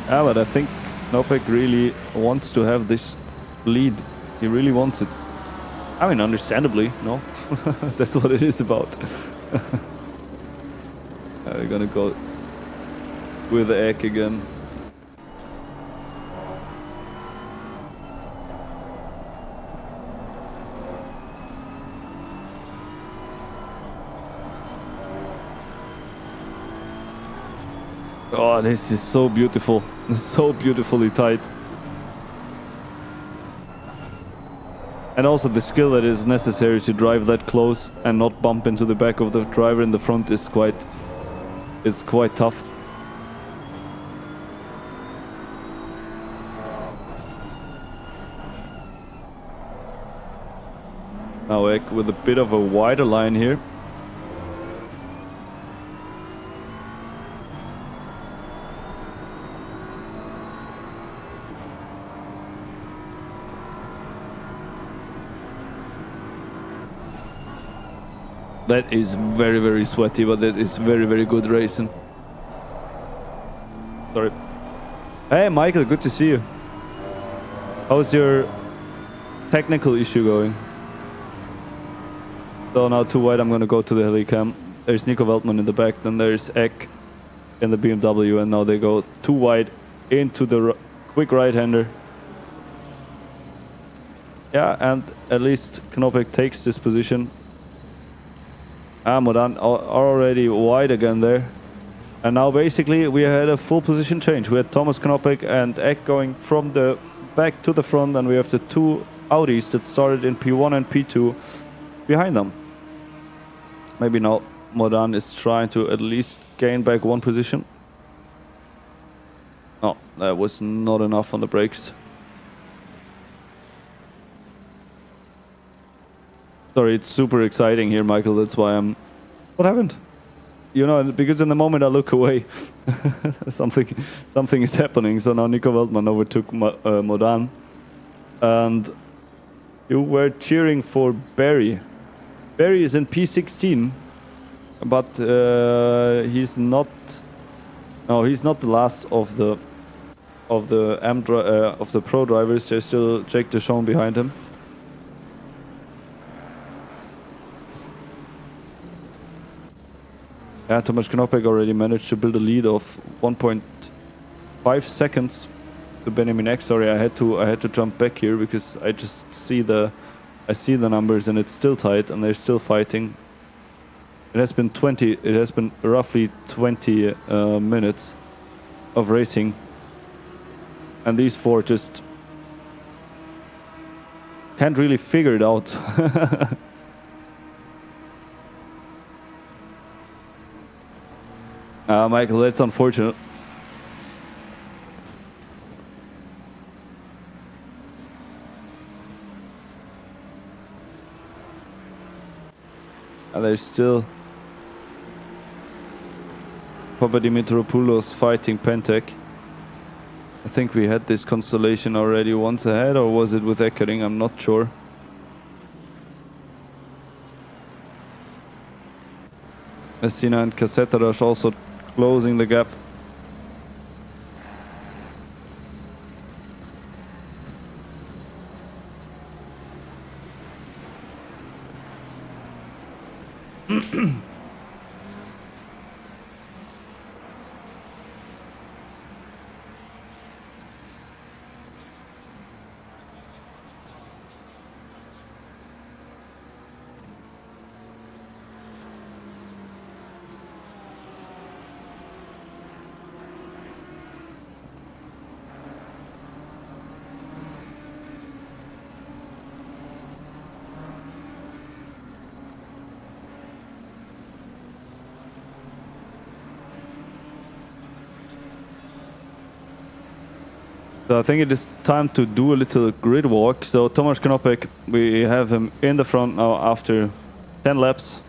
[SPEAKER 2] But I think Knoppik really wants to have this lead. He really wants it. I mean, understandably, no? That's what it is about. We're gonna go with the egg again. Oh, this is so beautiful. So beautifully tight. And also the skill that is necessary to drive that close and not bump into the back of the driver in the front is quite tough. Now Eck with a bit of a wider line here. That is very, very sweaty, but that is very, very good racing. Sorry. Hey, Michael, good to see you. How's your technical issue going? So now too wide, I'm gonna go to the helicam. There's Nico Veltman in the back, then there's Eck in the BMW, and now they go too wide into the quick right-hander. Yeah, and at least Knopek takes this position. Modan already wide again there. And now basically we had a full position change. We had Thomas Knopek and Eck going from the back to the front, and we have the two Audis that started in P1 and P2 behind them. Maybe now Modan is trying to at least gain back one position. Oh, that was not enough on the brakes. Sorry, it's super exciting here, Michael. That's why I'm... What happened? You know, because in the moment I look away, something is happening. So now Nico Veltman overtook Modan. And you were cheering for Barry. Barry is in P16, but he's not... No, he's not the last of the pro drivers. There's still Jake Deschamps behind him. Yeah, Tomasz Knopek already managed to build a lead of 1.5 seconds to Benjamin X. Sorry, I had to jump back here because I just see the numbers and it's still tight and they're still fighting. It has been roughly 20 minutes of racing, and these four just can't really figure it out. Michael, that's unfortunate. And there's still Papadimitriopoulos fighting Pentek. I think we had this constellation already once ahead, or was it with Eckering? I'm not sure. Messina and Casseterash also closing the gap. So I think it is time to do a little grid walk. So Tomasz Knopek, we have him in the front now after 10 laps.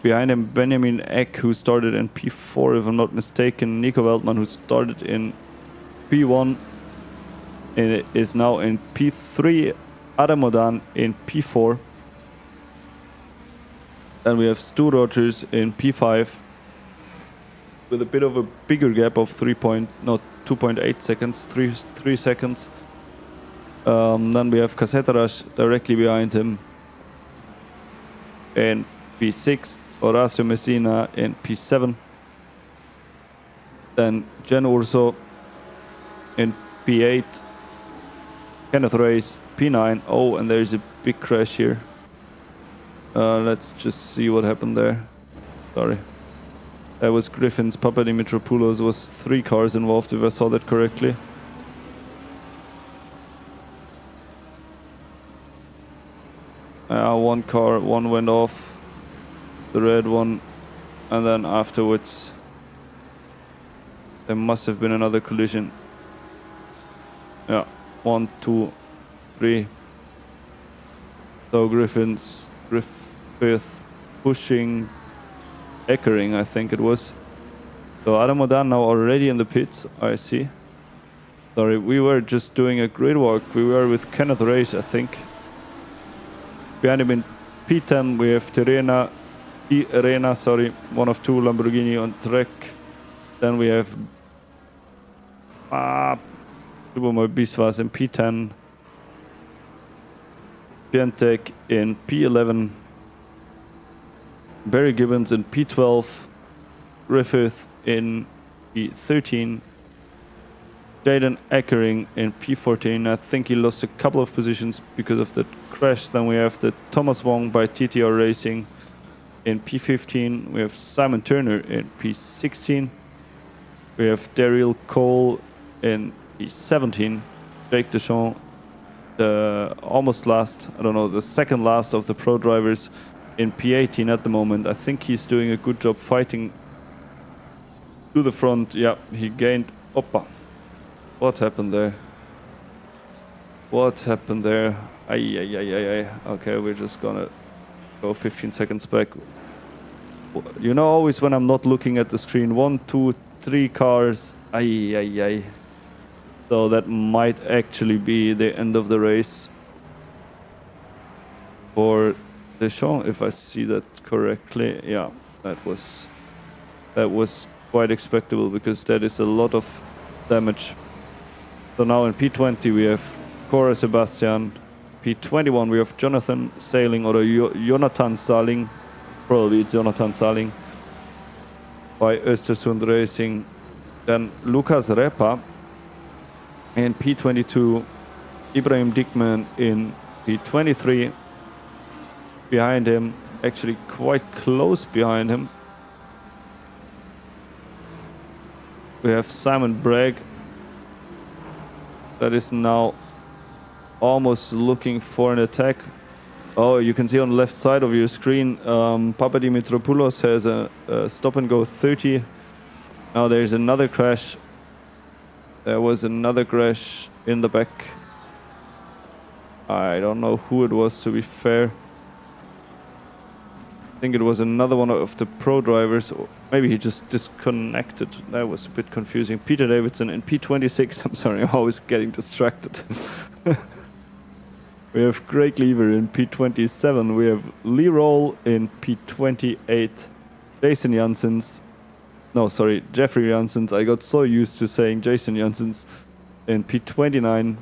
[SPEAKER 2] Behind him, Benjamin Eck, who started in P4, if I'm not mistaken. Nico Veltman, who started in P1, and is now in P3. Adam Modan in P4. Then we have Stu Rogers in P5, with a bit of a bigger gap of 2.8 seconds, 3 seconds. Then we have Casseterash directly behind him in P6, Horacio Messina in P7, then Jen Urso in P8, Kenneth Reyes P9. Oh, and there's a big crash here. Let's just see what happened there. Sorry. That was Griffin's. Papadimitriopoulos was 3 cars involved, if I saw that correctly. One car, one went off, the red one, and then afterwards there must have been another collision. Yeah, 1, 2, 3. So Griffith pushing Eckering, I think it was. So Adam Modan now already in the pits, I see. Sorry, we were just doing a grid walk. We were with Kenneth Race, I think. Behind him in P10 we have Terena, one of 2 Lamborghini on track. Then we have Supermoy Biswas in P10. Piantek in P11. Barry Gibbons in P12. Griffith in P13. Jaden Eckering in P14. I think he lost a couple of positions because of the crash. Then we have the Thomas Wong by TTR Racing in P15. We have Simon Turner in P16. We have Daryl Cole in P17. Jake Deschamps, the almost last, I don't know, the second last of the pro drivers in P18 at the moment. I think he's doing a good job fighting to the front. Yeah, he gained. Oppa. What happened there? What happened there? Ay. Okay, we're just gonna go 15 seconds back. You know, always when I'm not looking at the screen, 1, 2, 3 cars. Ay. So that might actually be the end of the race for Deschamps, if I see that correctly. Yeah, that was quite expectable because that is a lot of damage. So now in P20 we have Cora Sebastian. P21 we have Jonathan Saling or Jonathan Saling. Probably it's Jonathan Saling by Östersund Racing. Then Lukas Repa in P22. Ibrahim Dickman in P23. Behind him, actually quite close behind him, we have Simon Bragg. That is now almost looking for an attack. Oh, you can see on the left side of your screen, Papadimitriopoulos has a stop and go 30. Now there's another crash. There was another crash in the back. I don't know who it was, to be fair. I think it was another one of the pro drivers, or maybe he just disconnected. That was a bit confusing. Peter Davidson in P26. I'm sorry, I'm always getting distracted. We have Craig Lever in P27. We have Lee Roll in P28. Jason Janssens. No, sorry, Jeffrey Janssens. I got so used to saying Jason Janssens in P29.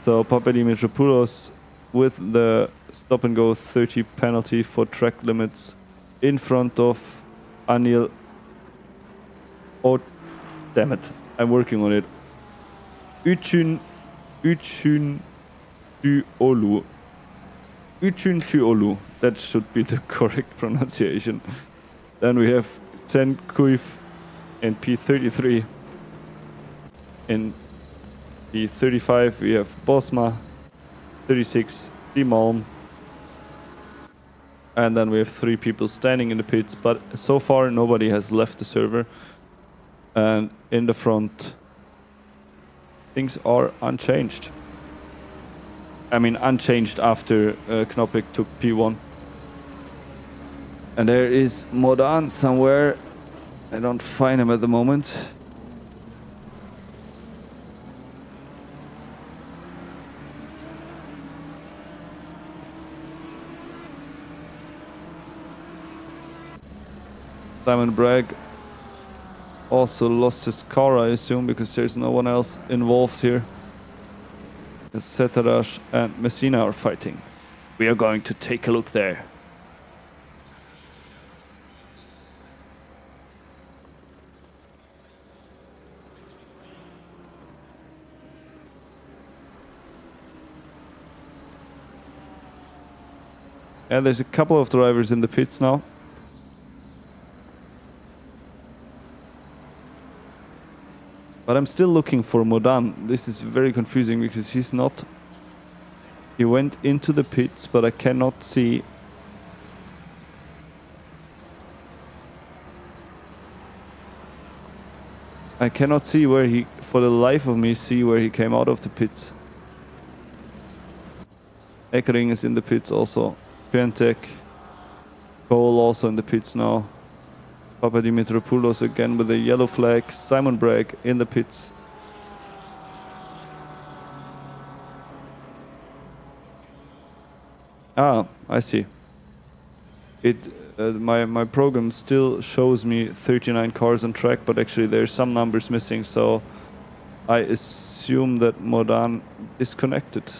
[SPEAKER 2] So Papadimitriopoulos with the stop and go 30 penalty for track limits in front of Anil. Oh, damn it. I'm working on it. Uchun Tuolu. That should be the correct pronunciation. Then we have Ten Kuif in P33. In P35 we have Bosma. 36 Malm. And then we have 3 people standing in the pits, but so far nobody has left the server. And in the front, things are unchanged. I mean, unchanged after Knoppik took P1. And there is Modan somewhere. I don't find him at the moment. Simon Bragg also lost his car, I assume, because there's no one else involved here. Setarash and Messina are fighting. We are going to take a look there. And there's a couple of drivers in the pits now. But I'm still looking for Modan. This is very confusing because he's not... He went into the pits, but I cannot see... I cannot see where he... For the life of me, see where he came out of the pits. Ekering is in the pits also. Piantek. Cole also in the pits now. Papadimitriopoulos again with a yellow flag. Simon Bragg in the pits. Ah, I see. It my program still shows me 39 cars on track, but actually there's some numbers missing, so I assume that Modan is connected.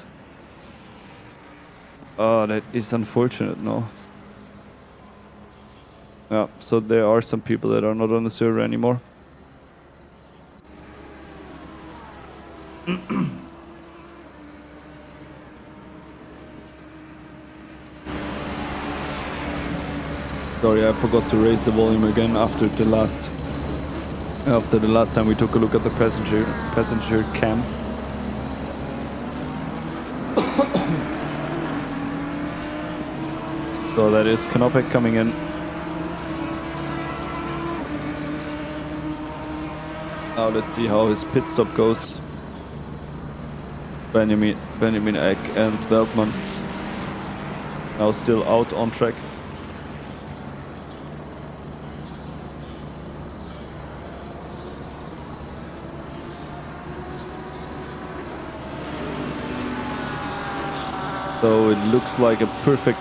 [SPEAKER 2] Oh, that is unfortunate, no? Yeah, so there are some people that are not on the server anymore. Sorry, I forgot to raise the volume again after the last time we took a look at the passenger cam. So that is Knopek coming in. Now let's see how his pit stop goes. Benjamin Eck and Veltman now still out on track. So it looks like a perfect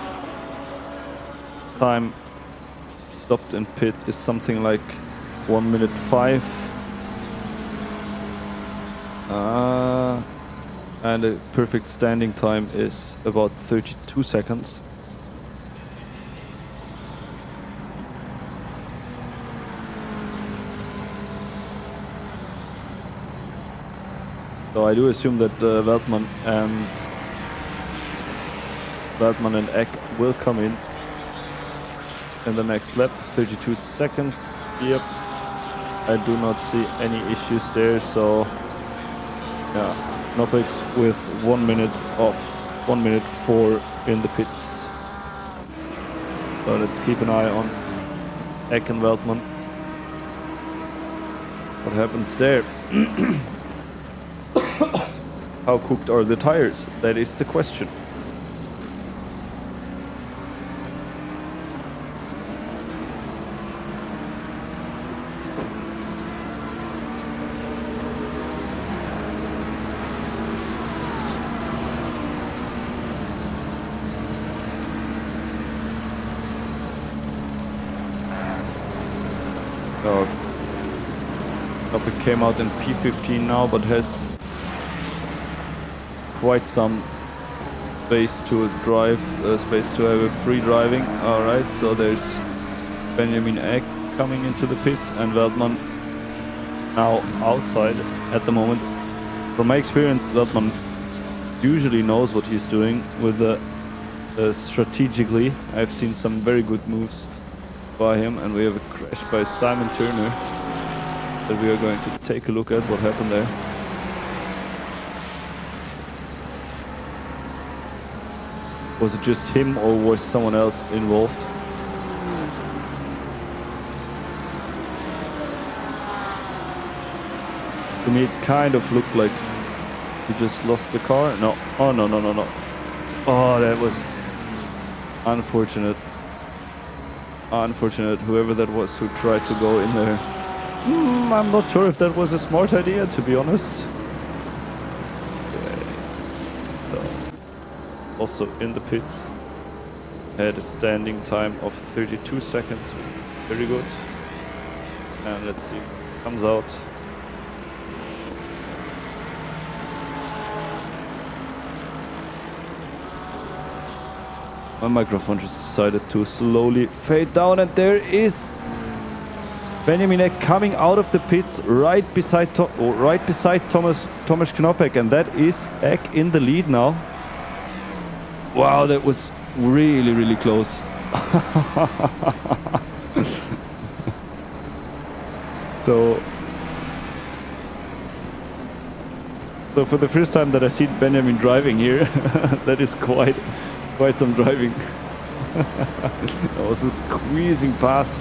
[SPEAKER 2] time stopped in pit is something like 1 minute 5. And a perfect standing time is about 32 seconds. So I do assume that Veltman and Eck will come in the next lap. 32 seconds. Yep. I do not see any issues there, so yeah. Knopek with 1 minute off, 1 minute 4 in the pits. So let's keep an eye on Eck and Veltman. What happens there? How cooked are the tires? That is the question. Knopek came out in P15 now, but has quite some space to drive, space to have a free driving. Alright, so there's Benjamin Eck coming into the pits and Veltman now outside at the moment. From my experience, Veltman usually knows what he's doing with the strategically. I've seen some very good moves by him, and we have a crash by Simon Turner that we are going to take a look at what happened there. Was it just him or was someone else involved? To me it kind of looked like he just lost the car. No. Oh no. Oh, that was unfortunate. Unfortunate, whoever that was who tried to go in there. I'm not sure if that was a smart idea, to be honest. Okay. So, also in the pits, had a standing time of 32 seconds. Very good. And let's see, comes out. My microphone just decided to slowly fade down, and there is Benjamin Eck coming out of the pits right beside Thomas Knopek, and that is Eck in the lead now. Wow, that was really close. So So for the first time that I see Benjamin driving here, that is quite some driving. Also squeezing past.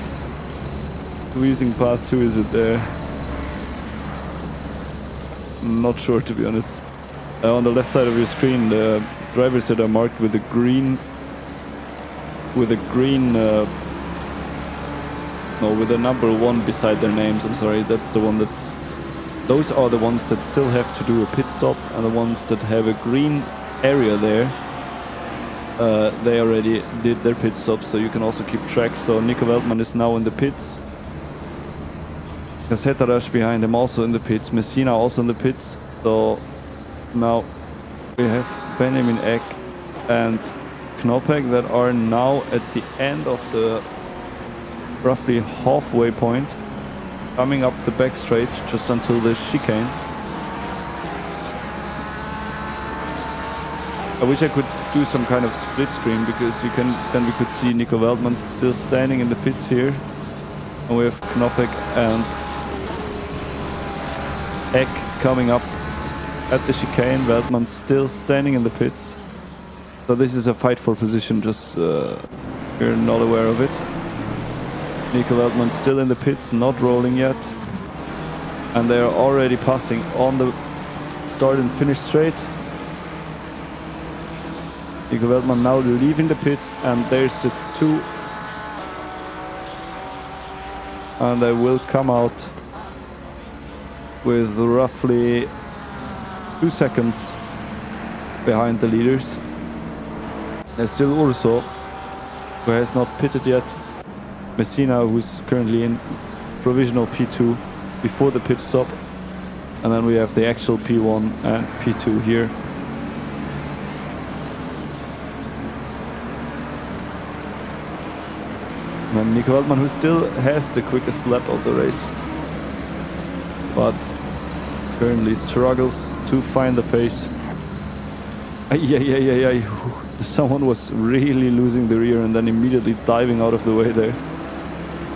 [SPEAKER 2] Who is it there? Not sure, to be honest. On the left side of your screen, the drivers that are marked with a green, with a number 1 beside their names. I'm sorry, that's the one that's. Those are the ones that still have to do a pit stop, and the ones that have a green area there, they already did their pit stop, so you can also keep track. So Nico Weltmann is now in the pits. Casetaras behind him also in the pits. Messina also in the pits. So now we have Benjamin Eck and Knoppek that are now at the end of the roughly halfway point, coming up the back straight just until the chicane. I wish I could do some kind of split screen, because then we could see Nico Weltmann still standing in the pits here, and we have Knoppek and Eck coming up at the chicane. Weltmann still standing in the pits. So this is a fight for position, just you're not aware of it. Nico Weltmann still in the pits, not rolling yet. And they are already passing on the start and finish straight. Nico Weltmann now leaving the pits, and there's the 2. And they will come out with roughly 2 seconds behind the leaders. There's still Urso, who has not pitted yet. Messina, who's currently in provisional P2 before the pit stop. And then we have the actual P1 and P2 here. And Nico Weltmann, who still has the quickest lap of the race, but currently struggles to find the pace. Someone was really losing the rear and then immediately diving out of the way there.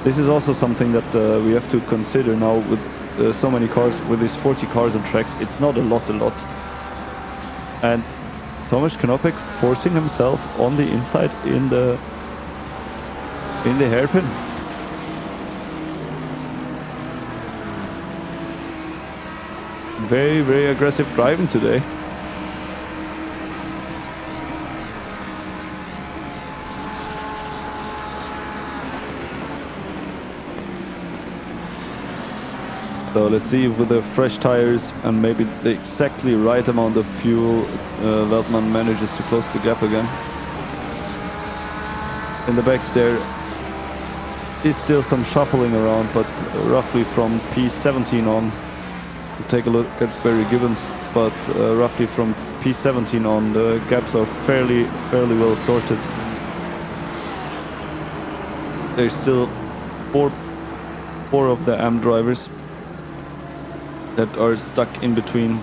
[SPEAKER 2] This is also something that we have to consider now with so many cars, with these 40 cars on tracks. It's not a lot. And Tomasz Knoppek forcing himself on the inside in the hairpin. Very, very aggressive driving today. So let's see if with the fresh tires and maybe the exactly right amount of fuel, Weltmann manages to close the gap again. In the back there is still some shuffling around, but roughly from P17 on, we'll take a look at Barry Gibbons, but roughly from P17 on, the gaps are fairly well sorted. There's still four of the AM drivers that are stuck in between.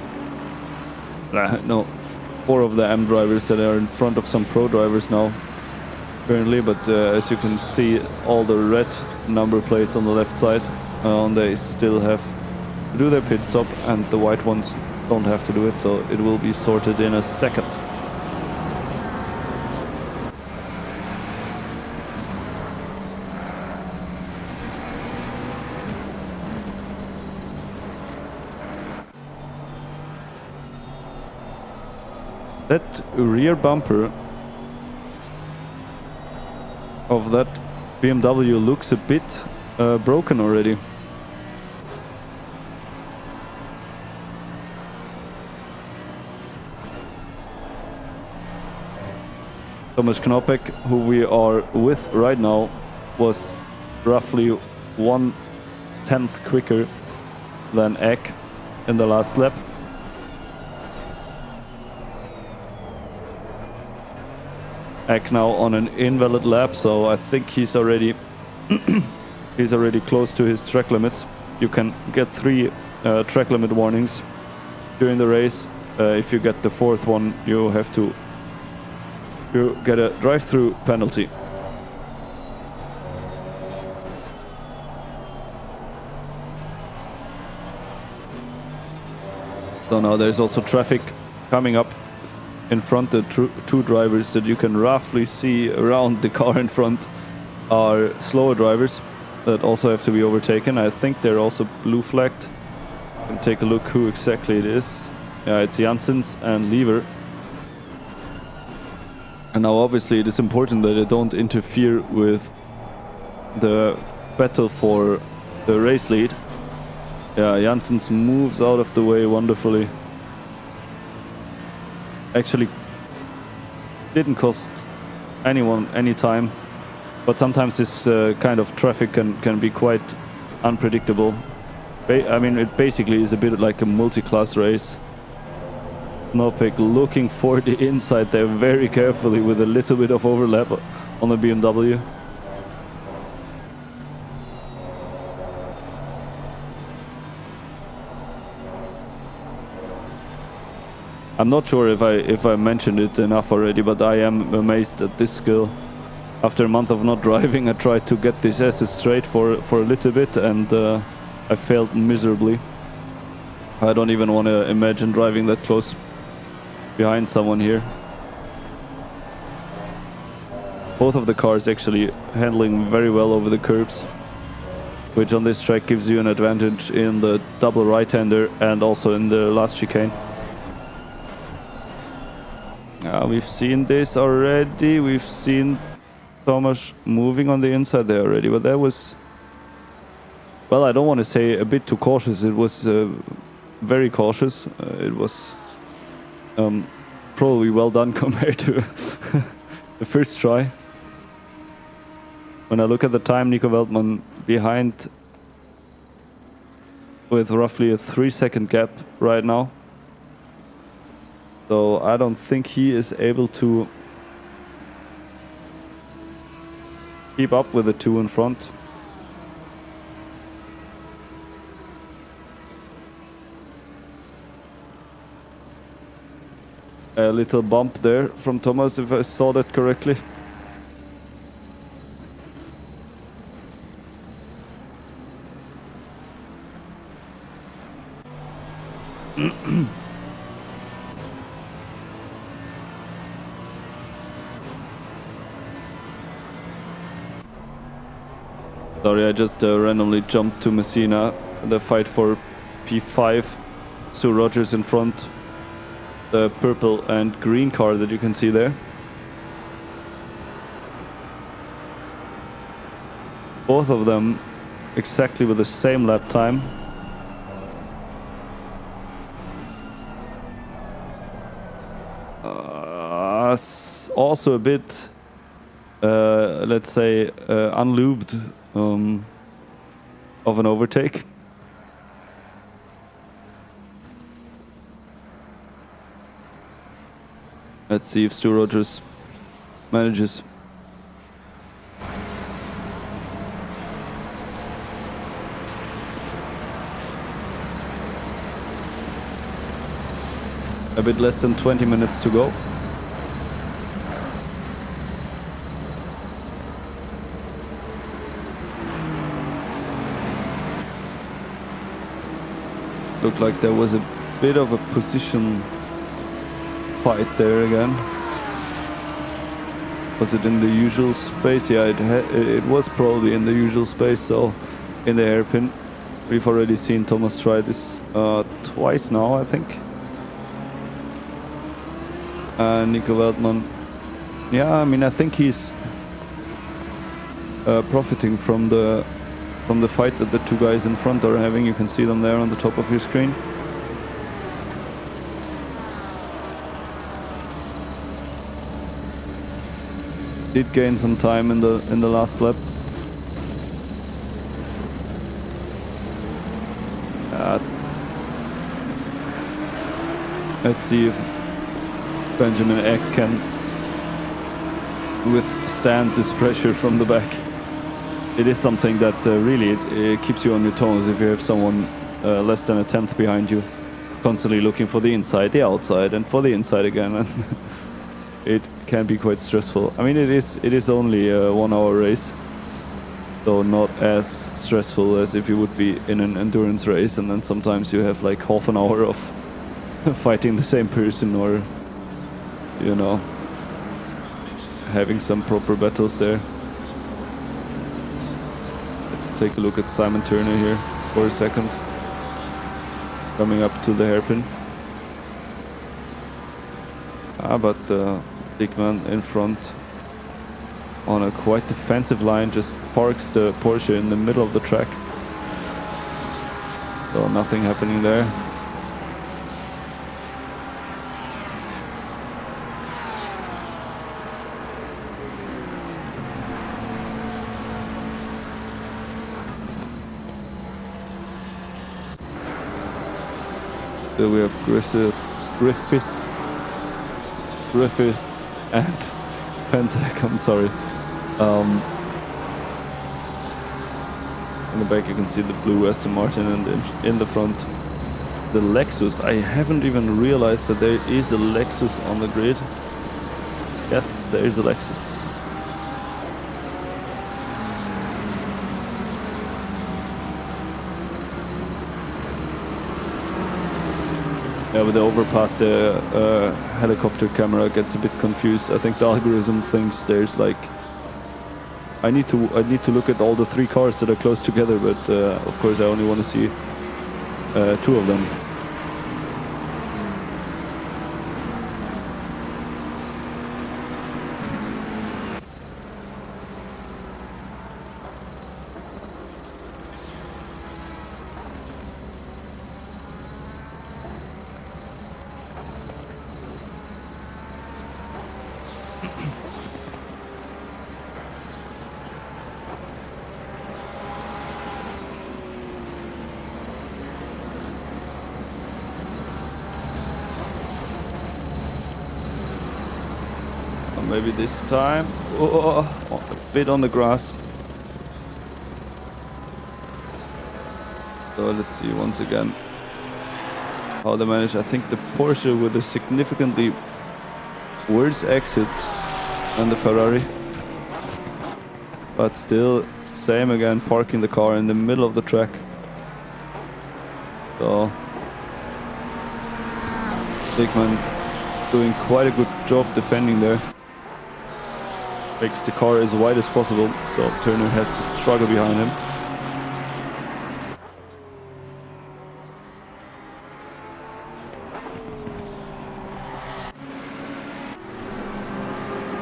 [SPEAKER 2] No, 4 of the AM drivers that are in front of some pro drivers now currently, but as you can see, all the red number plates on the left side, they still have to do their pit stop, and the white ones don't have to do it, so it will be sorted in a second. That rear bumper of that BMW looks a bit broken already. Tomasz Knoppek, who we are with right now, was roughly 1/10 quicker than Eck in the last lap. Eck now on an invalid lap, so I think he's already close to his track limits. You can get 3 track limit warnings during the race. If you get the 4th one, you get a drive-through penalty. So now there's also traffic coming up in front. The two drivers that you can roughly see around the car in front are slower drivers that also have to be overtaken. I think they're also blue flagged. You can take a look who exactly it is. Yeah, it's Janssens and Lever. And now obviously it is important that they don't interfere with the battle for the race lead. Yeah, Janssens moves out of the way wonderfully. Actually didn't cost anyone any time, but sometimes this kind of traffic can be quite unpredictable. I mean, it basically is a bit like a multi-class race. Nopek looking for the inside there very carefully with a little bit of overlap on the BMW. I'm not sure if I mentioned it enough already, but I am amazed at this skill. After a month of not driving, I tried to get this S straight for a little bit, and I failed miserably. I don't even want to imagine driving that close behind someone here. Both of the cars actually handling very well over the curbs, which on this track gives you an advantage in the double right-hander and also in the last chicane. We've seen this already. We've seen Thomas moving on the inside there already, but that was, well, I don't want to say a bit too cautious. It was very cautious. It was probably well done compared to the first try. When I look at the time, Nico Veltman behind with roughly a 3-second gap right now. So I don't think he is able to keep up with the two in front. A little bump there from Thomas, if I saw that correctly. Sorry, I just randomly jumped to Messina. The fight for P5. Stu Rogers in front. The purple and green car that you can see there. Both of them exactly with the same lap time. Also a bit, let's say, unlubed of an overtake. Let's see if Stu Rogers manages. A bit less than 20 minutes to go. Looked like there was a bit of a position fight there again. Was it in the usual space? Yeah, it was probably in the usual space, so in the hairpin. We've already seen Thomas try this twice now, I think. Nico Veltman. Yeah, I mean, I think he's profiting from the fight that the two guys in front are having. You can see them there on the top of your screen. Did gain some time in the last lap. Let's see if Benjamin Eck can withstand this pressure from the back. It is something that really it keeps you on your toes if you have someone less than a tenth behind you, constantly looking for the inside, the outside, and for the inside again. And it can be quite stressful. I mean, it is only a 1 hour race, so not as stressful as if you would be in an endurance race, and then sometimes you have like half an hour of fighting the same person or, you know, having some proper battles there. Let's take a look at Simon Turner here for a second. Coming up to the hairpin. But Dickman in front on a quite defensive line just parks the Porsche in the middle of the track. So nothing happening there. So we have Griffith and Pentak, I'm sorry. In the back you can see the blue Aston Martin, and in the front the Lexus. I haven't even realized that there is a Lexus on the grid. Yes, there is a Lexus. Yeah, with the overpass, the helicopter camera gets a bit confused. I think the algorithm thinks there's like I need to look at all the 3 cars that are close together, but of course I only want to see 2 of them. Maybe this time, a bit on the grass. So let's see once again how they manage. I think the Porsche with a significantly worse exit than the Ferrari, but still same again, parking the car in the middle of the track. So Dickman doing quite a good job defending there. Makes the car as wide as possible, so Turner has to struggle behind him.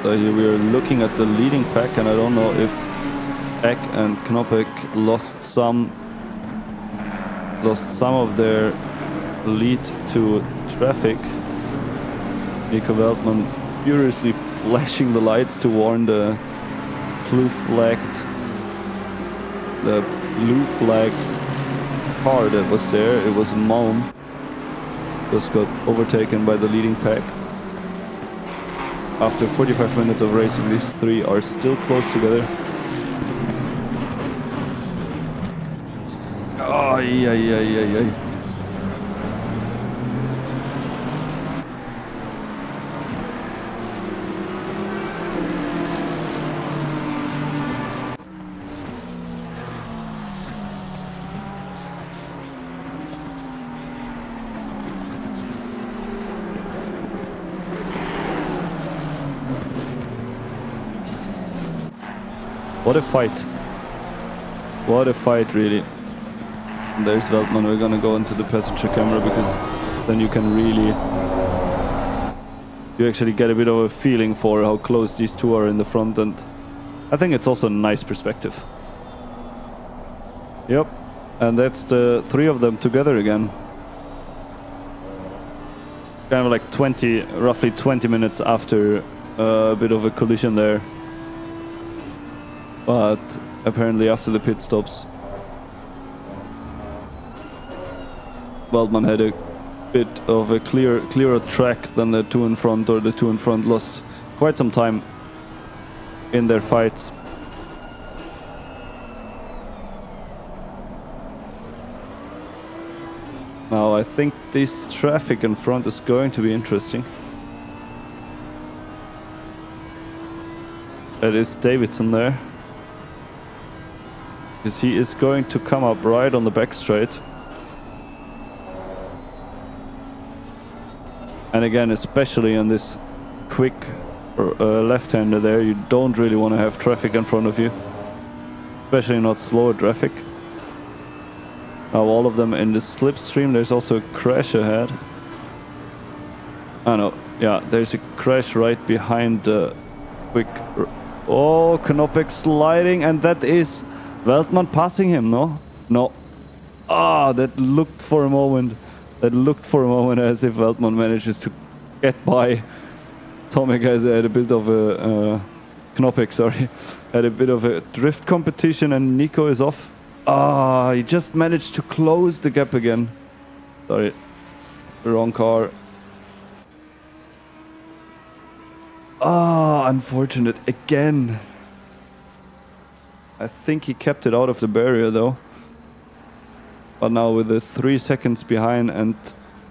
[SPEAKER 2] So here we are looking at the leading pack, and I don't know if Eck and Knoppek lost some of their lead to traffic. Nico Veltman furiously flashing the lights to warn the blue flagged car that was there. It was Malm. Just got overtaken by the leading pack. After 45 minutes of racing, these 3 are still close together. Oh, yeah. What a fight. What a fight, really. And there's Veltman. We're gonna go into the passenger camera because then you can really... You actually get a bit of a feeling for how close these 2 are in the front, and I think it's also a nice perspective. Yep. And that's the 3 of them together again. Kind of like roughly 20 minutes after a bit of a collision there. But apparently after the pit stops, Waldman had a bit of a clearer track than the 2 in front, or the 2 in front lost quite some time in their fights. Now I think this traffic in front is going to be interesting. That is Davidson there. Because he is going to come up right on the back straight. And again, especially on this quick left-hander there, you don't really want to have traffic in front of you. Especially not slower traffic. Now all of them in the slipstream. There's also a crash ahead. Oh no, yeah, there's a crash right behind the quick... Oh, Knopek sliding, and that is Veltman passing him, no? No. Ah, that looked for a moment. That looked for a moment as if Veltman manages to get by. Tomek has had a bit of a... Knopek, sorry. Had a bit of a drift competition and Nico is off. Ah, he just managed to close the gap again. Sorry. The wrong car. Ah, unfortunate again. I think he kept it out of the barrier though. But now with the 3 seconds behind and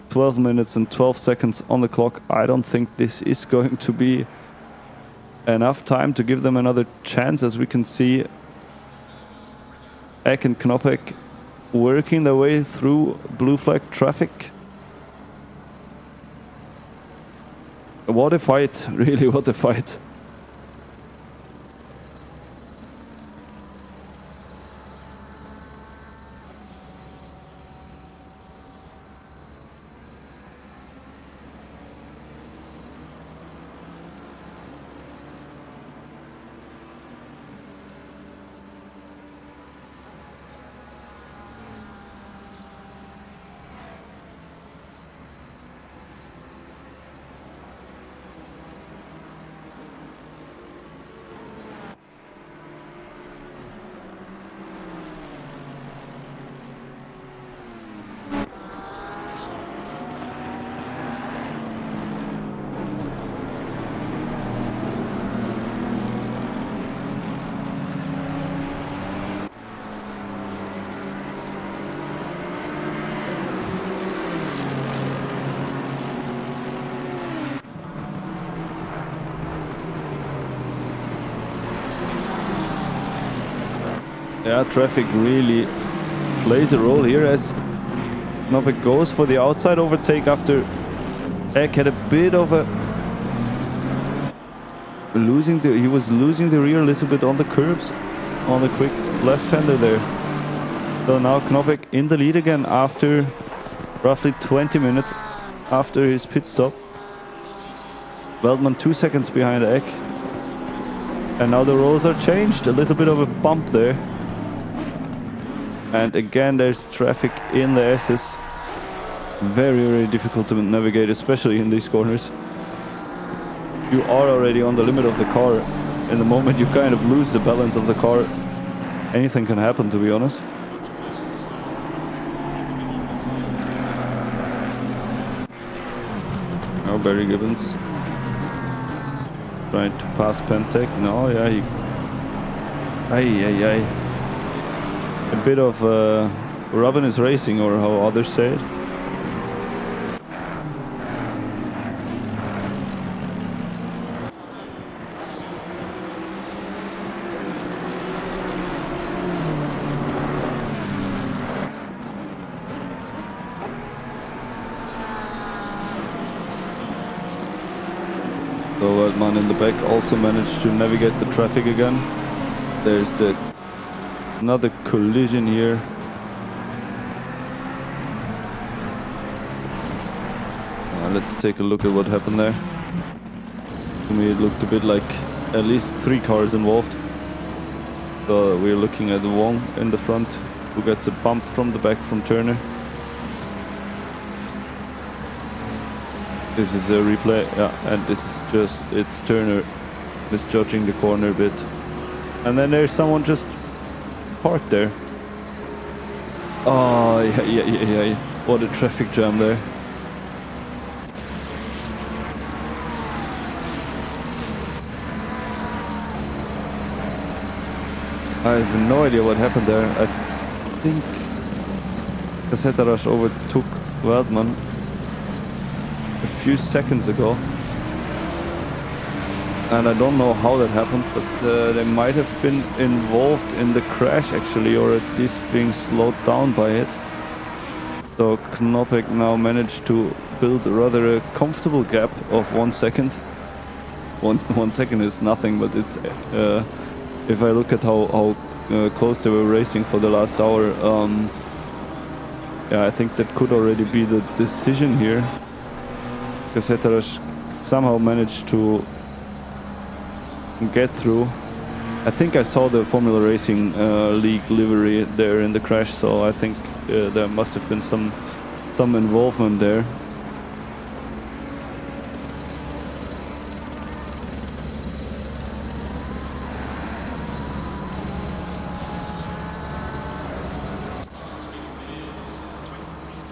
[SPEAKER 2] 12 minutes and 12 seconds on the clock, I don't think this is going to be enough time to give them another chance. As we can see, Ek and Knopek working their way through blue flag traffic. What a fight, really, what a fight. Yeah, traffic really plays a role here as Knopek goes for the outside overtake after Ek had a bit of a... He was losing the rear a little bit on the curbs, on the quick left-hander there. So now Knopek in the lead again after roughly 20 minutes after his pit stop. Veltman 2 seconds behind Ek. And now the roles are changed, a little bit of a bump there. And again there's traffic in the S's. Very, very difficult to navigate, especially in these corners. You are already on the limit of the car. In the moment you kind of lose the balance of the car, anything can happen, to be honest. Oh, Barry Gibbons trying to pass Pentek. No, yeah, he... Ay. A bit of Robin is racing, or how others say it. So Waldman in the back also managed to navigate the traffic again. There's another collision here. Let's take a look at what happened there. To me it looked a bit like at least 3 cars involved. So we're looking at Wong in the front, who gets a bump from the back from Turner. This is a replay, yeah, and this is just, it's Turner misjudging the corner a bit. And then there's someone just parked there. Oh, yeah. What a traffic jam there. I have no idea what happened there. I think Casetaras overtook Waldman a few seconds ago. And I don't know how that happened, but they might have been involved in the crash actually, or at least being slowed down by it. So Knoppek now managed to build rather a comfortable gap of 1 second. One second is nothing, but it's if I look at how close they were racing for the last hour, yeah, I think that could already be the decision here. Because somehow managed to get through. I think I saw the Formula Racing League livery there in the crash, so I think there must have been some involvement there.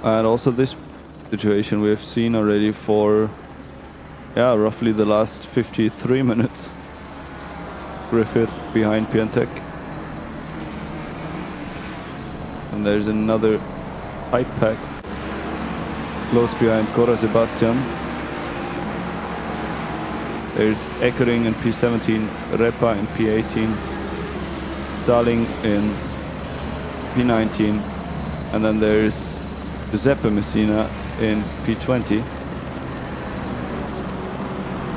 [SPEAKER 2] And also this situation we have seen already for, yeah, roughly the last 53 minutes. Griffith behind Piantek. And there's another pipe pack close behind Cora Sebastian. There's Eckering in P17, Repa in P18, Zaling in P19, and then there's Giuseppe Messina in P20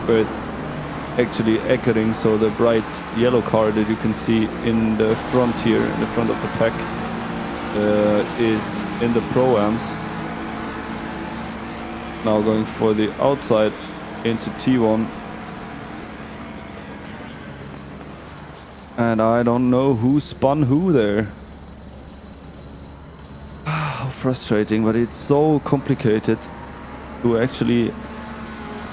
[SPEAKER 2] with actually Eckering, so the bright yellow car that you can see in the front here, in the front of the pack, is in the Pro-Ams. Now going for the outside into T1. And I don't know who spun who there. Frustrating, but it's so complicated to actually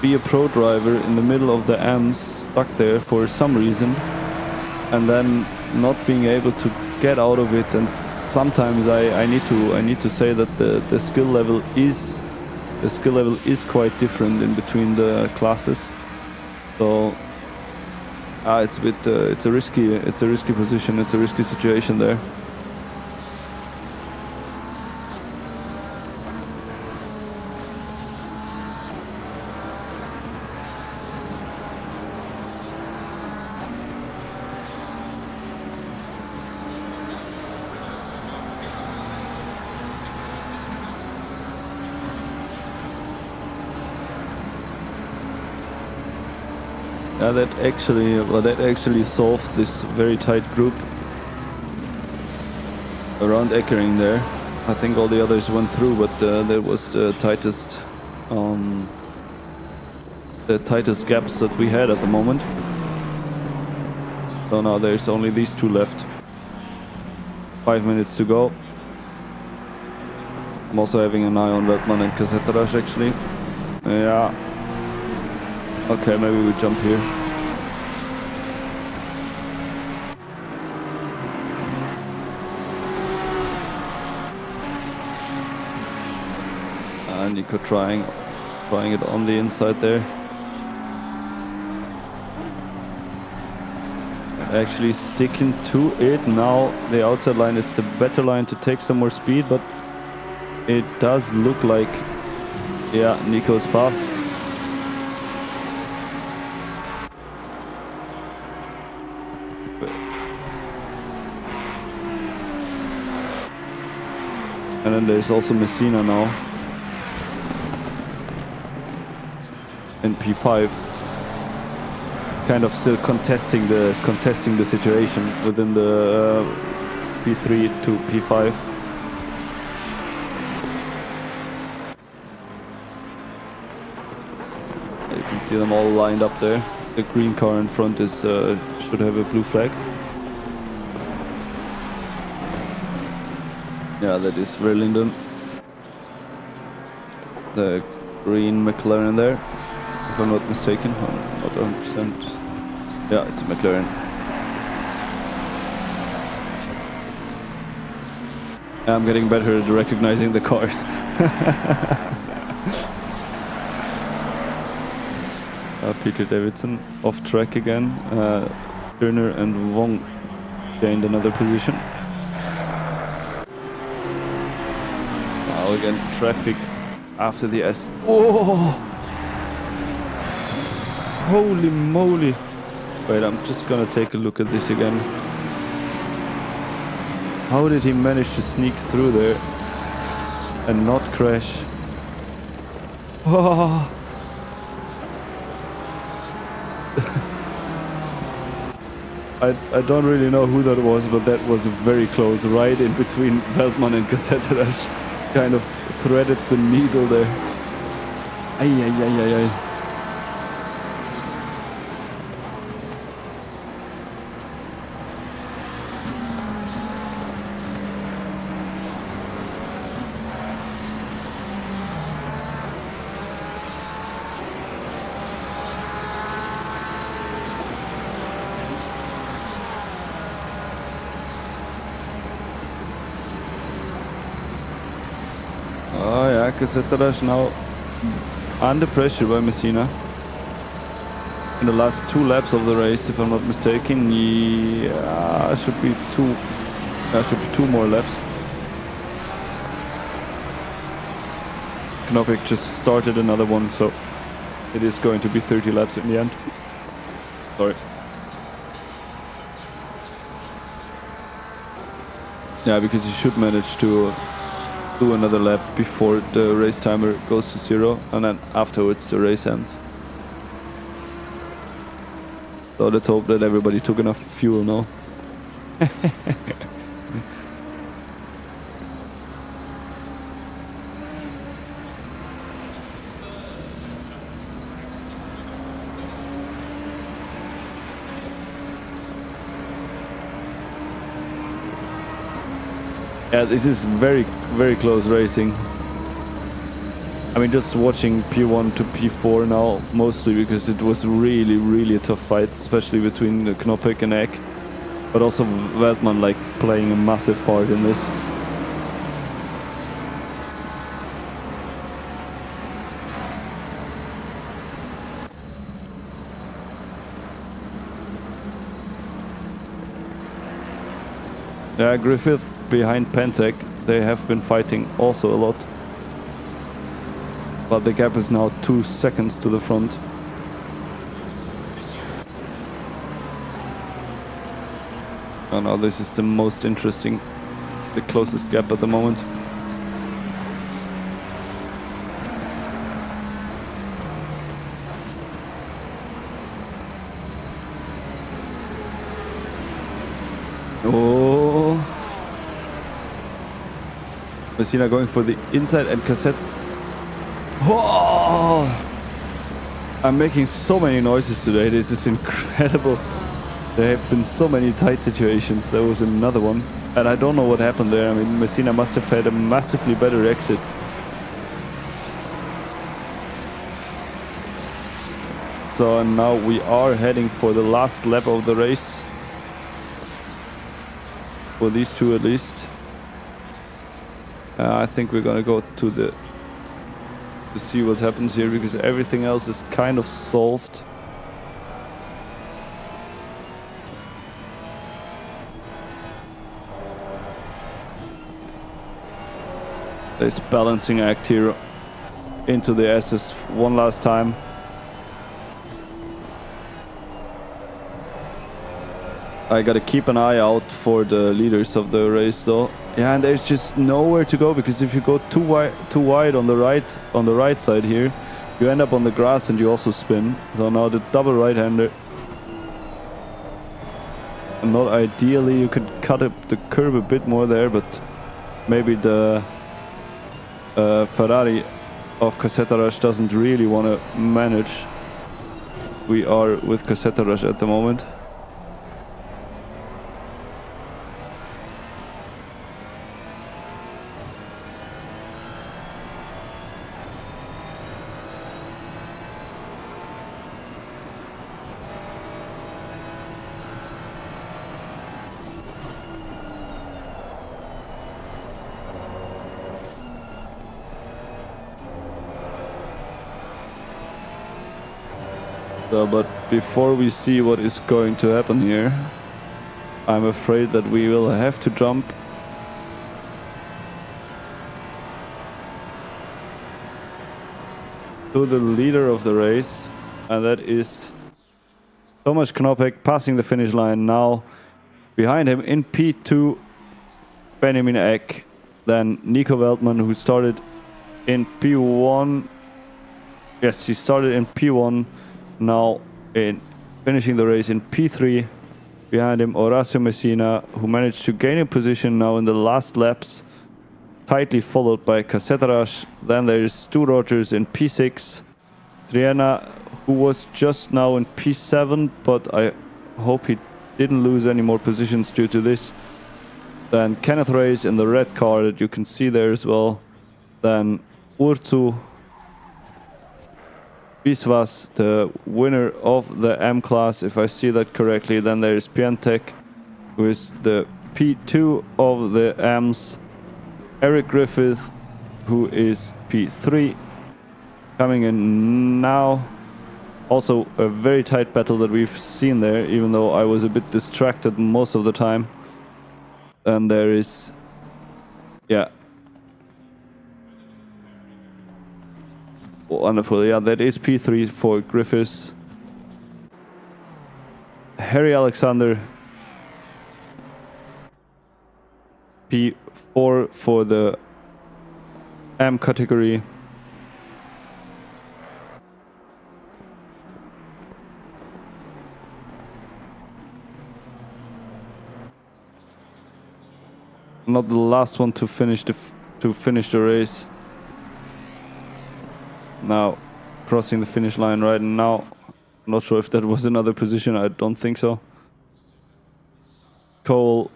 [SPEAKER 2] be a pro driver in the middle of the M's, stuck there for some reason, and then not being able to get out of it. And sometimes I need to say that the skill level is quite different in between the classes. So it's a bit it's a risky position, it's a risky situation there. Yeah, that actually solved this very tight group around Eckering there. I think all the others went through, but that was the tightest gaps that we had at the moment. So now there's only these two left. 5 minutes to go. I'm also having an eye on Veltman and Casetaraj actually. Yeah. Okay, maybe we jump here. Nico trying it on the inside there. Actually sticking to it now. The outside line is the better line to take some more speed, but it does look like, yeah, Nico's passed. And then there's also Messina now in P5, kind of still contesting the situation within the P3 to P5. You can see them all lined up there. The green car in front is should have a blue flag. Yeah, that is Verlinden. The green McLaren there, if I'm not mistaken. I'm not 100%. Yeah, it's a McLaren. I'm getting better at recognizing the cars. Peter Davidson off track again. Turner and Wong gained another position. Now again, traffic after the S. Oh! Holy moly! Wait, I'm just gonna take a look at this again. How did he manage to sneak through there? and not crash. Oh. I don't really know who that was, but that was very close, right in between Veltman and Cassetteras. Kind of threaded the needle there. Ay, ay, ay, ay, ay. Oh yeah, Cassetteras now under pressure by Messina. In the last 2 laps of the race, if I'm not mistaken. Yeah, should be 2 more laps. Knopik just started another one, so it is going to be 30 laps in the end. Sorry. Yeah, because he should manage to do another lap before the race timer goes to 0, and then afterwards the race ends. So let's hope that everybody took enough fuel now. Yeah, this is very, very close racing. I mean, just watching P1 to P4 now, mostly because it was really, really a tough fight, especially between Knopik and Eck. But also Veltman, like, playing a massive part in this. Yeah, Griffith behind Pentek, they have been fighting also a lot. But the gap is now 2 seconds to the front. Oh no, this is the most interesting, the closest gap at the moment. Oh, Messina going for the inside and Cassette. Oh, I'm making so many noises today. This is incredible. There have been so many tight situations. There was another one, and I don't know what happened there. I mean, Messina must have had a massively better exit. So now we are heading for the last lap of the race. For these two at least. I think we're gonna go to see what happens here, because everything else is kind of solved. This balancing act here into the S's one last time. I gotta keep an eye out for the leaders of the race though. Yeah, and there's just nowhere to go, because if you go too wide on the right side here, you end up on the grass and you also spin. So now the double right-hander. Not ideally, you could cut up the curb a bit more there, but maybe the Ferrari of Cassetteras doesn't really want to manage. We are with Cassetteras at the moment. But before we see what is going to happen here, I'm afraid that we will have to jump to the leader of the race, and that is Tomasz Knopik, passing the finish line now. Behind him in P2, Benjamin Eck. Then Nico Veldman, who started in P1. Yes, he started in P1, now in finishing the race in P3. Behind him, Horacio Messina, who managed to gain a position now in the last laps, tightly followed by Cacetaraj. Then there's Stu Rogers in P6. Triana, who was just now in P7, but I hope he didn't lose any more positions due to this. Then Kenneth Reyes in the red car that you can see there as well. Then Urtu Biswas, the winner of the M class, if I see that correctly. Then there's Piantek, who is the P2 of the M's. Eric Griffith, who is P3, coming in now. Also a very tight battle that we've seen there, even though I was a bit distracted most of the time. And there is, yeah. Wonderful, yeah, that is P3 for Griffiths. Harry Alexander, P4 for the M category. Not the last one to finish the race. Now crossing the finish line right now. I'm not sure if that was another position. I don't think so. Cole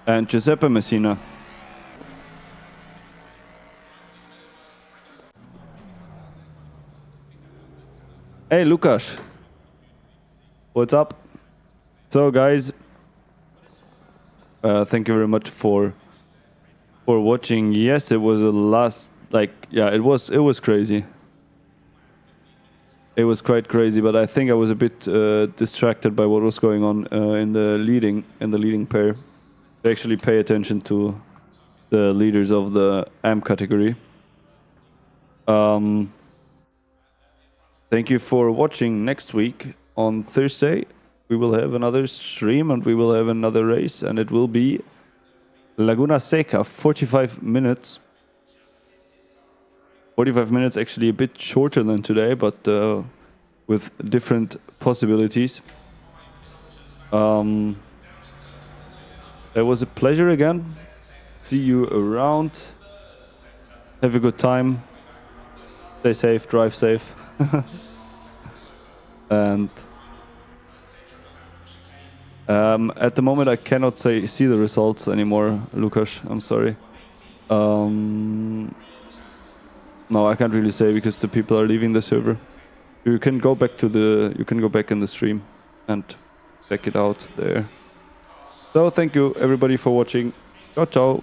[SPEAKER 2] and Giuseppe Messina. Hey Lukas, what's up? So guys, thank you very much for watching. Yes, it was a last, like, yeah, it was crazy. It was quite crazy, but I think I was a bit distracted by what was going on in the leading pair. To actually pay attention to the leaders of the M category. Thank you for watching. Next week on Thursday we will have another stream and we will have another race, and it will be Laguna Seca, 45 minutes. 45 minutes, actually a bit shorter than today, but with different possibilities. It was a pleasure again. See you around. Have a good time. Stay safe, drive safe. And at the moment I cannot see the results anymore, Lukas. I'm sorry. No, I can't really say because the people are leaving the server. You can go back in the stream and check it out there. So thank you everybody for watching. Ciao ciao.